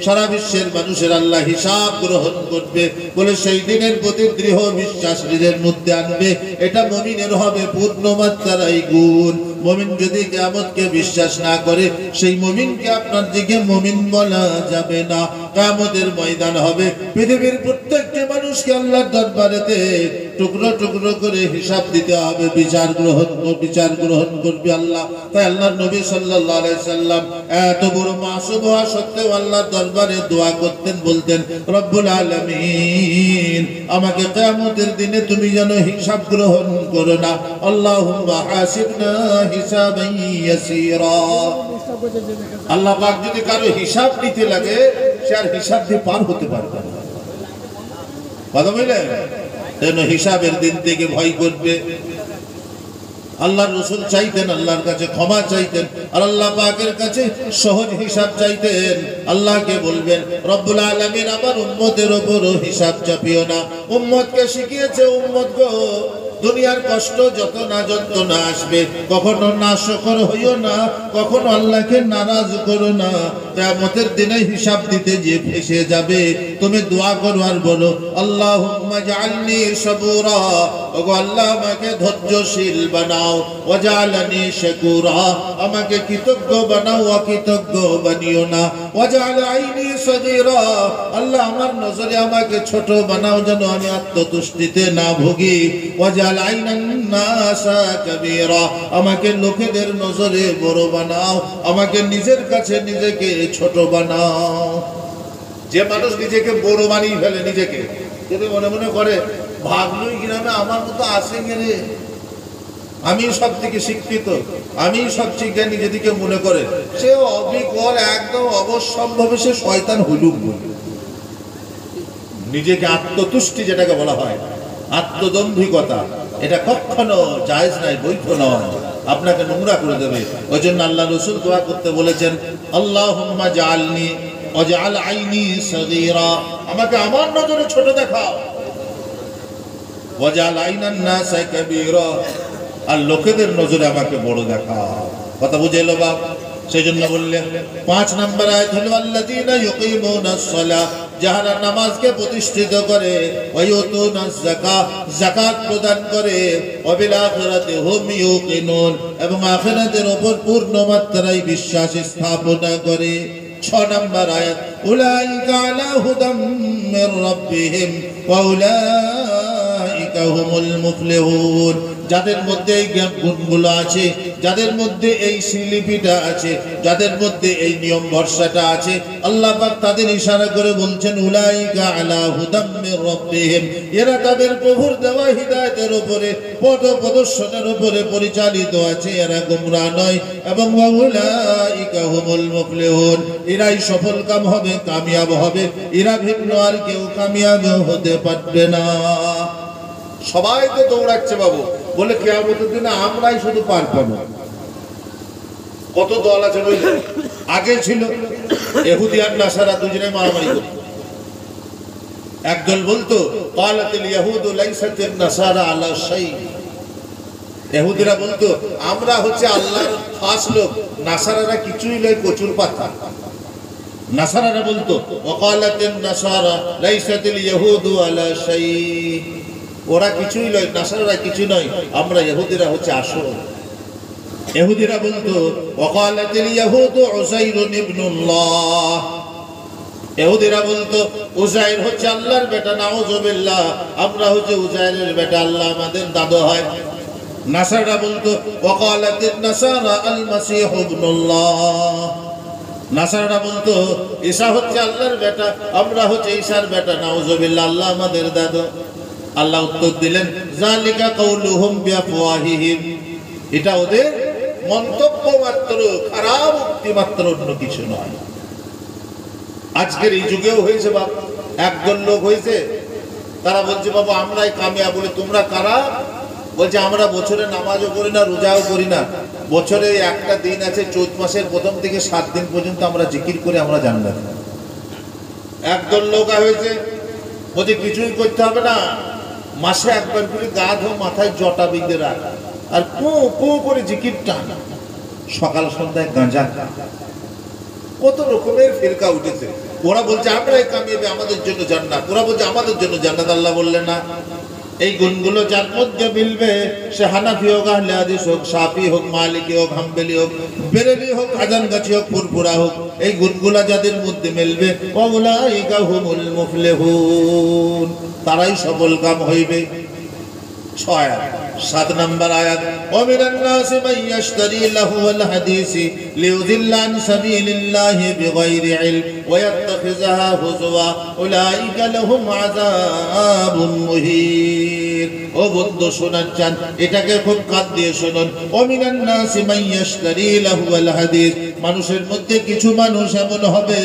S1: সারা বিশ্বের মানুষের আল্লাহ হিসাব গ্রহণ করবে বলে সেই দিনের প্রতি দৃঢ় বিশ্বাস নিজের মধ্যে আনবে। এটা মুমিনের হবে পূর্ণ মাত্রার গুণ। মুমিন যদি কিয়ামতকে বিশ্বাস না করে, সেই মুমিনকে আপনার দিকে মুমিন বলা যাবে না। কিয়ামতের ময়দান হবে, পৃথিবীর প্রত্যেকটি মানুষকে আল্লাহর দরবারেতে টুকরো টুকরো করে হিসাব দিতে হবে, বিচার গ্রহণ করবে আল্লাহ। তাই আল্লাহর নবী সাল্লাল্লাহু আলাইহি সাল্লাম এত বড় মাসুম হওয়া সত্ত্বেও আল্লাহর দরবারে দোয়া করতেন, বলতেন, রব্বুল আলামিন আমাকে কিয়ামতের দিনে তুমি যেন হিসাব গ্রহণ করো না, আল্লাহুম্মা হাসিবনা হিসাবান ইয়াসীরা। আল্লাহ পাক যদি কারো হিসাব নিতে লাগে, সে আর হিসাব দিয়ে পার হতে পারবে না। কথা বললেন, হিসাবের দিন থেকে ভয় করবে। আল্লাহর রাসূল চাইতেন আল্লাহর কাছে ক্ষমা চাইতেন, আর আল্লাহ পাকের কাছে সহজ হিসাব চাইতেন। আল্লাহকে বলবেন, রব্বুল আলামিন আমার উম্মতের উপরও হিসাব চাপিও না। উম্মতকে শিখিয়েছে, উম্মত গো দুনিয়ার কষ্ট যত না যন্ত্রণা আসবে, কখনো নাশকর হইও না, কখনো আল্লাহকে নারাজ করো না। কিয়ামতের দিনে হিসাব দিতে যে ফেসে যাবে, তুমি দোয়া করো আর বলো, আল্লাহুম্মা জাআলনি সাবুরা, ওগো আল্লাহ আমাকে ধৈর্যশীল বানাও, ওয়াজআলনি শাকুরা, আমাকে কৃতজ্ঞ বানাও, অকৃতজ্ঞ বানিও না। ওয়াজআল আইনি সাগীরা, আল্লাহ আমার নজরে আমাকে ছোট বানাও, যেন আমি আত্মতুষ্টিতে না ভুগি। ওয়াজআল আইনান নাসা কাবীরা, আমাকে লোকেদের নজরে বড় বানাও, আমাকে নিজের কাছে নিজেকে ছোট বানাও। যে মানুষ নিজেকে বড় বানিয়ে ফেলে, নিজেকে যদি মনে মনে করে ভাগলুই গ্রামে আমার মতো আসে গেলে আমি সব থেকে শিক্ষিত, আমি সবচেয়ে জ্ঞানী, যেদিকে মনে করে সে অবিকল একদম অবশ্যম্ভাবে সে শয়তান হলুক বলে। নিজেকে আত্মতুষ্টি যেটাকে বলা হয়, আত্মদম্ভিকতা, এটা কখনো জায়েজ নাই, বৈধ নয়, আপনাকে নোংরা করে দেবে। ওই জন্য আল্লাহ রাসূল দোয়া করতে বলেছেন, আল্লাহুম্মা জাআলনি ওয়াজআল আইনি সাগীরা, আমাকে আমার নজরে ছোট দেখাও, ওয়াজআল আইনান নাসা কাবীরা, আর লোকেদের নজরে আমাকে বড় দেখাও। কথা বুঝে এলো বাপ? সেই জন্য বললেন 5 নম্বর আয়াত হলো আল্লাযীনা ইউকিমুনাস সালাহ, যারা নামাজকে প্রতিষ্ঠিত করে, ওয়ায়ুতুনাজ যাকাত, যাকাত প্রদান করে, ওয়া বিল আখিরাতি হুম ইউকিনুন, এবং আখিরাতের উপর পূর্ণ মাত্রায় বিশ্বাস স্থাপনা করে। 6 নম্বর আয়াত, উলাইকা আলা হুদাম মির রাব্বিহিম ওয়া উলাইকা হুমুল মুফলিহুন, যাদের মধ্যে এই গুণগুলো আছে, যাদের মধ্যে এই শিলিপিটা আছে, যাদের মধ্যে এই নিয়ম ভরসাটা আছে, আল্লাহ পাক তাদের ইশারা করে বলছেন, উলাইকা আলা হুদাম মির রাব্বিহিম, এরা তাদের প্রভুর দেওয়া হিদায়াতের উপরে, পথ প্রদর্শনের উপরে পরিচালিত আছে, এরা গোমরাহ নয়। এবং ওয়া উলাইকা হুমুল মুফলিহুন, এরাই সফল কাম হবে, কামিয়াব হবে, এরা ভিন্ন আর কেউ কামিয়াব হতে পারবে না। সবাই তো দৌড়াচ্ছে বাবু, বলে কিয়ামতের দিনে আমরাই শুধু পার পাবো। কত দল আছে বললে, আগে ছিল ইহুদি আর নাসারা দুজনে মারামারি করত। একদল বলতো ক্বালাতিল ইয়াহুদু লাইসাতিন নাসারা আলা শাই, ইহুদিরা বলতো আমরা হচ্ছে আল্লাহর খাস লোক, নাসারারা কিছুই নয়, কচুর পাতা। নাসারারা বলতো ওয়াকালাতিন নাসারা লাইসাতিল ইয়াহুদু আলা শাই, ওরা কিছুই নয়, নাসারারা কিছু নয়, আমরা ইহুদিরা হচ্ছে আসল। ইহুদিরা বলতো ওয়াকালাতিল ইয়াহুদু উযাইরুন ইবনুল্লাহ, ইহুদিরা বলতো উযাইর হচ্ছে আল্লাহর বেটা, নাউযুবিল্লাহ, আমরা হচ্ছে উযাইরের বেটা, আল্লাহ আমাদের দাদু হয়। নাসারারা বলতো ওয়াকালাতিন নাসারা আল মাসীহ ইবনুল্লাহ, নাসারারা বলতো ঈসা হচ্ছে আল্লাহর বেটা, আমরা হচ্ছে ঈসার বেটা, নাউযুবিল্লাহ, আল্লাহ আমাদের দাদু। আল্লাহ উত্তর দিলেন, যালিকা কাউলুহুম বিআফওয়াহিহিম, এটা ওদের মন্তব্য মাত্র, খারাপ উক্তি মাত্র, অন্য কিছু নয়। আজকের এই যুগেও হয়েছে বাপ, একদল লোক হয়েছে, তারা বলছে বাবা আমরাই কামিয়াব। বলে তোমরা কারা? বলছে আমরা বছরে নামাজও করি না, রোজাও করি না, বছরে একটা দিন আছে চৈত মাসের প্রথম থেকে 7 দিন পর্যন্ত আমরা জিকির করে আমরা জান্নাত। একদল লোক হয়েছে, বলছে কিছুই করতে হবে না, মাসে একবার করে গা ধো, মাথায় জটা বিঁধে রাখ, আর পো পো করে জিকির টান, সকাল সন্ধ্যায় গাঁজা। কত রকমের ফিরকা উঠেছে। ওরা বলছে আমরাই কামিয়াবে, আমাদের জন্য জান্নাত, ওরা বলছে আমাদের জন্য জান্নাত। আল্লাহ বললেন না, এই গুণগুলো যার মধ্যে মিলবে, সে হানাফি হোক, আহলে হাদিস হোক, শাফি হোক, মালিকি হোক, হাম্বলি হোক, বেরেলি হোক, আজানগাছি হোক, ফুরফুরা হোক, এই গুণগুলো যাদের মধ্যে মিলবে, উলাইকা হুমুল মুফলিহুন, তারাই সফল কাম হইবে। 7 নম্বর আয়াত, ওয়ামিনান নাসি মান ইয়াশতারি লাহুল হাদিসি লিউযিল্লা আন সাবিলিল্লাহি বিগাইরি ইলম ওয়া ইয়াত্তাখিযুহা হুজওয়া উলাইকা লাহুম আযাবুন মুহিন। ও বন্ধু শোনান চান, এটাকে খুব কান দিয়ে শুনুন। ওয়ামিনান নাসি মান ইয়াশতারি লাহুল হাদিস, মানুষের মধ্যে কিছু মানুষ এমন হবে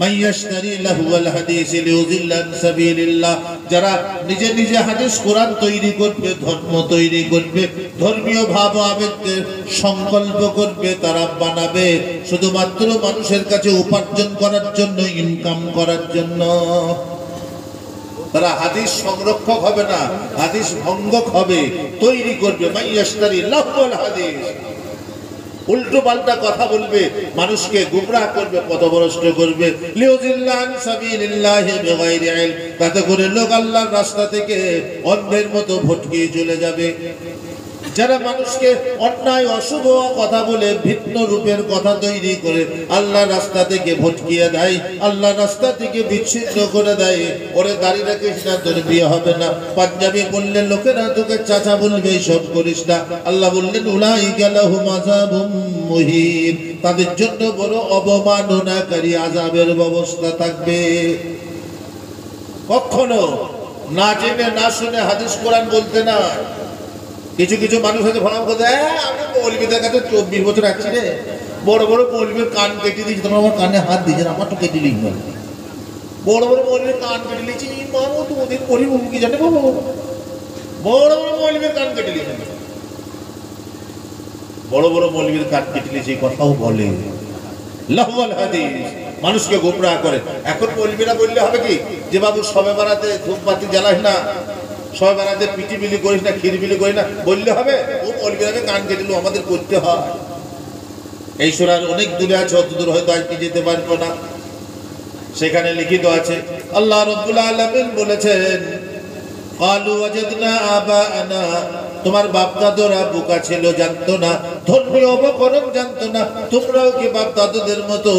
S1: মাইয়াশতারি লাহুল হাদিস লিউযিল্লা আন সাবিলিল্লাহ, যারা নিজে নিজে হাদিস কোরআন তৈরি করবে, ধর্ম তৈরি করবে, ধর্মীয় ভাব আবেগকে সংকল্প করবে, তারা বানাবে শুধুমাত্র মানুষের কাছে উপার্জন করার জন্য, ইনকাম করার জন্য। তারা হাদিস সংরক্ষক হবে না, হাদিস ভঙ্গক হবে, তৈরি করবে। মাইয়াশতারি লাহুল হাদিস, উল্টো পাল্টা কথা বলবে, মানুষকে গুমরাহ করবে, পথভ্রষ্ট করবে। লিউযিল্লা আন সাবিলিল্লাহি বিগাইরি ইলম, তাতে করে লোক আল্লাহর রাস্তা থেকে অন্ধের মতো ভটকিয়ে চলে যাবে। যারা মানুষকে অন্যায় অশুভ কথা বলে, ভিন্ন রূপের কথা তৈরি করে আল্লাহর রাস্তা থেকে ভটকিয়ে দেয়, আল্লাহর রাস্তা থেকে বিচ্ছিন্ন করে দেয়। ওরে দাড়ি রাখিস না, তোর বিয়ে হবে না। পাঞ্জাবি বললে লোকেরা তোকে চাচা বলবে, সব করিস না। আল্লাহ বললেন উলাইকা লাহুম আযাবুম মুহিন, তাদের জন্য বড় অবমাননাকারী আযাবের ব্যবস্থা থাকবে। কখনো না জেনে না শুনে হাদিস কোরআন বলতে না। কিছু কিছু মানুষ হয়তো ভাব করে, আমি মৌলবীদের কাছে 24 বছর আছি রে, বড় বড় মৌলবীর কান কেটে দিয়েছি, তোমার আমার কানে হাত দিয়েছেন, আমার তো কেটে লিখবেন। বড় বড় মৌলবীর কান কেটে লিখছি, মামু তো ওদের পরিব কি জানে বাবু, বড় বড় মৌলবীর কান কেটে লিখেন, বড় বড় মৌলবীর কান কেটে লিখছে, কথাও বলে লাহুল হাদিস, মানুষকে গোমরাহ করে। এখন মৌলবীরা বললে হবে কি যে বাবু সবে বারাতে ধূপবাতি জ্বালাস না, সবাই বানাতে পিটি বিলি করিস না, ক্ষীর বিলি করিস না, বললে হবে? ও মৌলবীরাকে কান কেটে আমাদের করতে হয়। এই সূরার অনেক দূরে আছে, অত দূর হয়তো আজকে যেতে পারবো না। সেখানে লিখিত আছে, আল্লাহ রাব্বুল আলামিন বলেছেন, ক্বালু ওয়াজাদনা আবাআনা, তোমার বাপ দাদুরা বোকা ছিল, জানতো না, ধর্মীয় উপকরণ জানতো না, তোমরাও কি বাপ দাদুদের মতো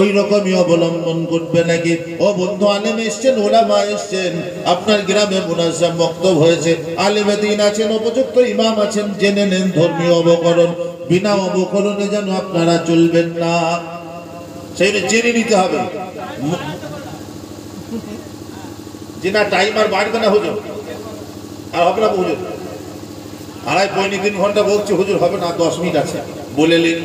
S1: ওই রকমই অবলম্বন করবে নাকি? ও বন্ধু, আলেম এসছেন, ওলামা এসছেন, আপনার গ্রামে মুনাজ্জাম বক্তব্য হয়েছে, আলেমে দ্বীন আছেন, উপযুক্ত ইমাম আছেন, জেনে নেন ধর্মীয় উপকরণ। বিনা উপকরণে যেন আপনারা চলবেন না, সেইটা জেনে নিতে হবে। যে না টাইম আর বাড়বে না হুজুর, আর হবে না হুজুর, 2.5-3 ঘন্টা বলছি হুজুর, হবে না, 10 মিনিট আছে বলে নিন।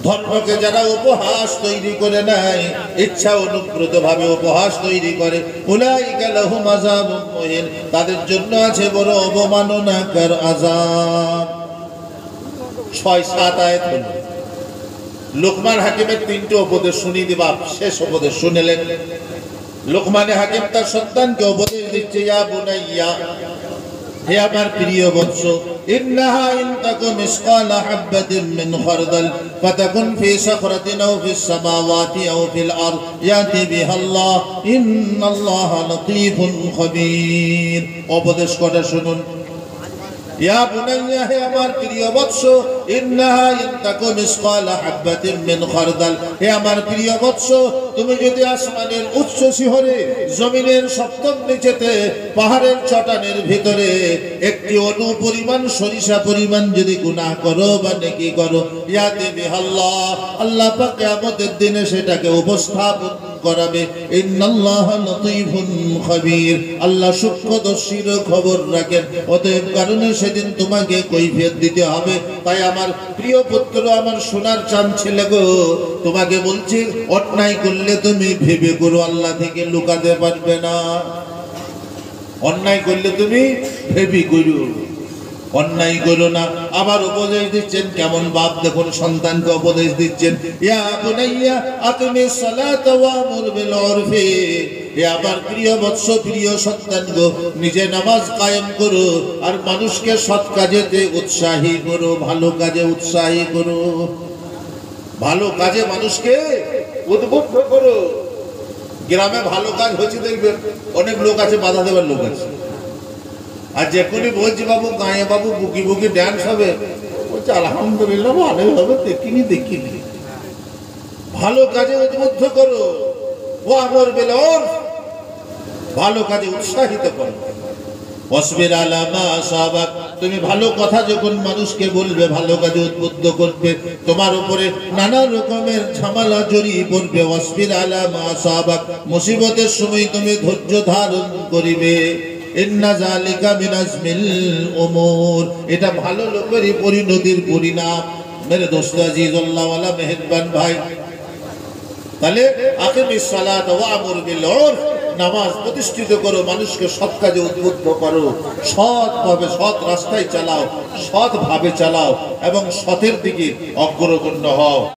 S1: ধর্মকে যারা উপহাস তৈরি করে নেয়, ইচ্ছা অনুব্রত ভাবে উপহাস তৈরি করে, উলাইকা লাহুম আযাবুম মুহিন, তাদের জন্য আছে বড় অবমাননাকার আযাব। 6-7 আয়াত হলো। লোকমান হাকিমের 3টে উপদেশ শুনিয়ে দিবা, শেষ উপদেশ শুনেলেন। লোকমান হাকিম তার সন্তানকে উপদেশ দিচ্ছে, ইয়া বুনাইয়া, হে আমার প্রিয় বৎস, ইন্নাহা ইন তাকুম মিসকালা হাববাতিন মিন খারদাল ফাতাকুন ফি সাখরাতিন আও ফিস সামাওয়াতি আও ফিল আরদ ইয়াতি বিহাল্লাহ ইন্নাল্লাহা লাতীফুন খাবীর। উপদেশ কটা শুনুন। ইয়া বুনাইয়া, হে আমার প্রিয় বৎস, ইন্নাহা ইন তাকুম মিসকালা হাববাতিন মিন খারদাল, হে আমার প্রিয় বৎস, তুমি যদি আসমানের উচ্চ শিখরে, জমিনের সপ্তম নিচেতে, পাহাড়ের চটানের ভিতরে একটি অণু পরিমাণ, সরিষা পরিমাণ যদি গুনাহ করো বা নেকি করো, ইয়াতি বিহাল্লাহ, আল্লাহ পাক কিয়ামতের দিনে সেটাকে উপস্থাপন করাবে। ইন্নাল্লাহা লাতীফুন খাবীর, আল্লাহ সূক্ষ্মদর্শীর খবর রাখেন। অতএব কারণে সেদিন তোমাকে কৈফিয়ত দিতে হবে। তাই আমার প্রিয় পুত্র, আমার সোনার চাঁদ ছেলে গো, তোমাকে বলছি, অন্যায় করলে তুমি ভেবে করো, আল্লাহ থেকে লুকাতে পারবে না। অন্যায় করলে তুমি ভেবে করো, অন্যায় করো না। আবার উপদেশ দিচ্ছেন, কেমন বাপ দেখুন, সন্তানকে উপদেশ দিচ্ছেন, ইয়া বুনাইয়া আকিমিস সালাতা ওয়া'মুর বিল উরফি, হে আমার প্রিয় বৎস, প্রিয় সন্তান গো, নিজে নামাজ কায়েম করো আর মানুষকে সৎ কাজেতে উৎসাহী করো, ভালো কাজে উৎসাহী করো, ভালো কাজে মানুষকে উদ্বুদ্ধ করো। গ্রামে ভালো কাজ হচ্ছে দেখবেন, অনেক লোক আছে, বাধা দেওয়ার লোক আছে। আর যেখনই বলছি বাবু গায়ে বাবু বুকি বুকি ড্যান্স হবে, বলছে আলহামদুলিল্লাহ ভালোই হবে, দেখিনি। ভালো কাজে উদ্বুদ্ধ করো, ওয়া'মুর বিল উরফ, ভালো কাজে উৎসাহিত করো। ওয়াসবির আলা মা আসাবাক, তুমি ভালো কথা যখন মানুষকে বলবে, ভালো কাজে উদ্বুদ্ধ করবে, তোমার উপরে নানা রকমের ঝামেলা জড়িয়ে পড়বে। ওয়াসবির আলা মা আসাবাক, মুসিবতের সময় তুমি ধৈর্য ধারণ করিবে। ইন্না যালিকা মিন আজমিল উমুর, এটা ভালো লোকেরই পরিণতির পরিণাম। मेरे दोस्त अजीजुल्लाह वाला मेहरबान भाई, তাহলে আকিমিস সালাত ওয়া আমুর বিল উরফ, নামাজ প্রতিষ্ঠিত করো, মানুষকে সৎ কাজে উদ্বুদ্ধ করো, সৎভাবে সৎ রাস্তায় চালাও, সৎভাবে চালাও এবং সতের দিকে অগ্রগণ্য হও।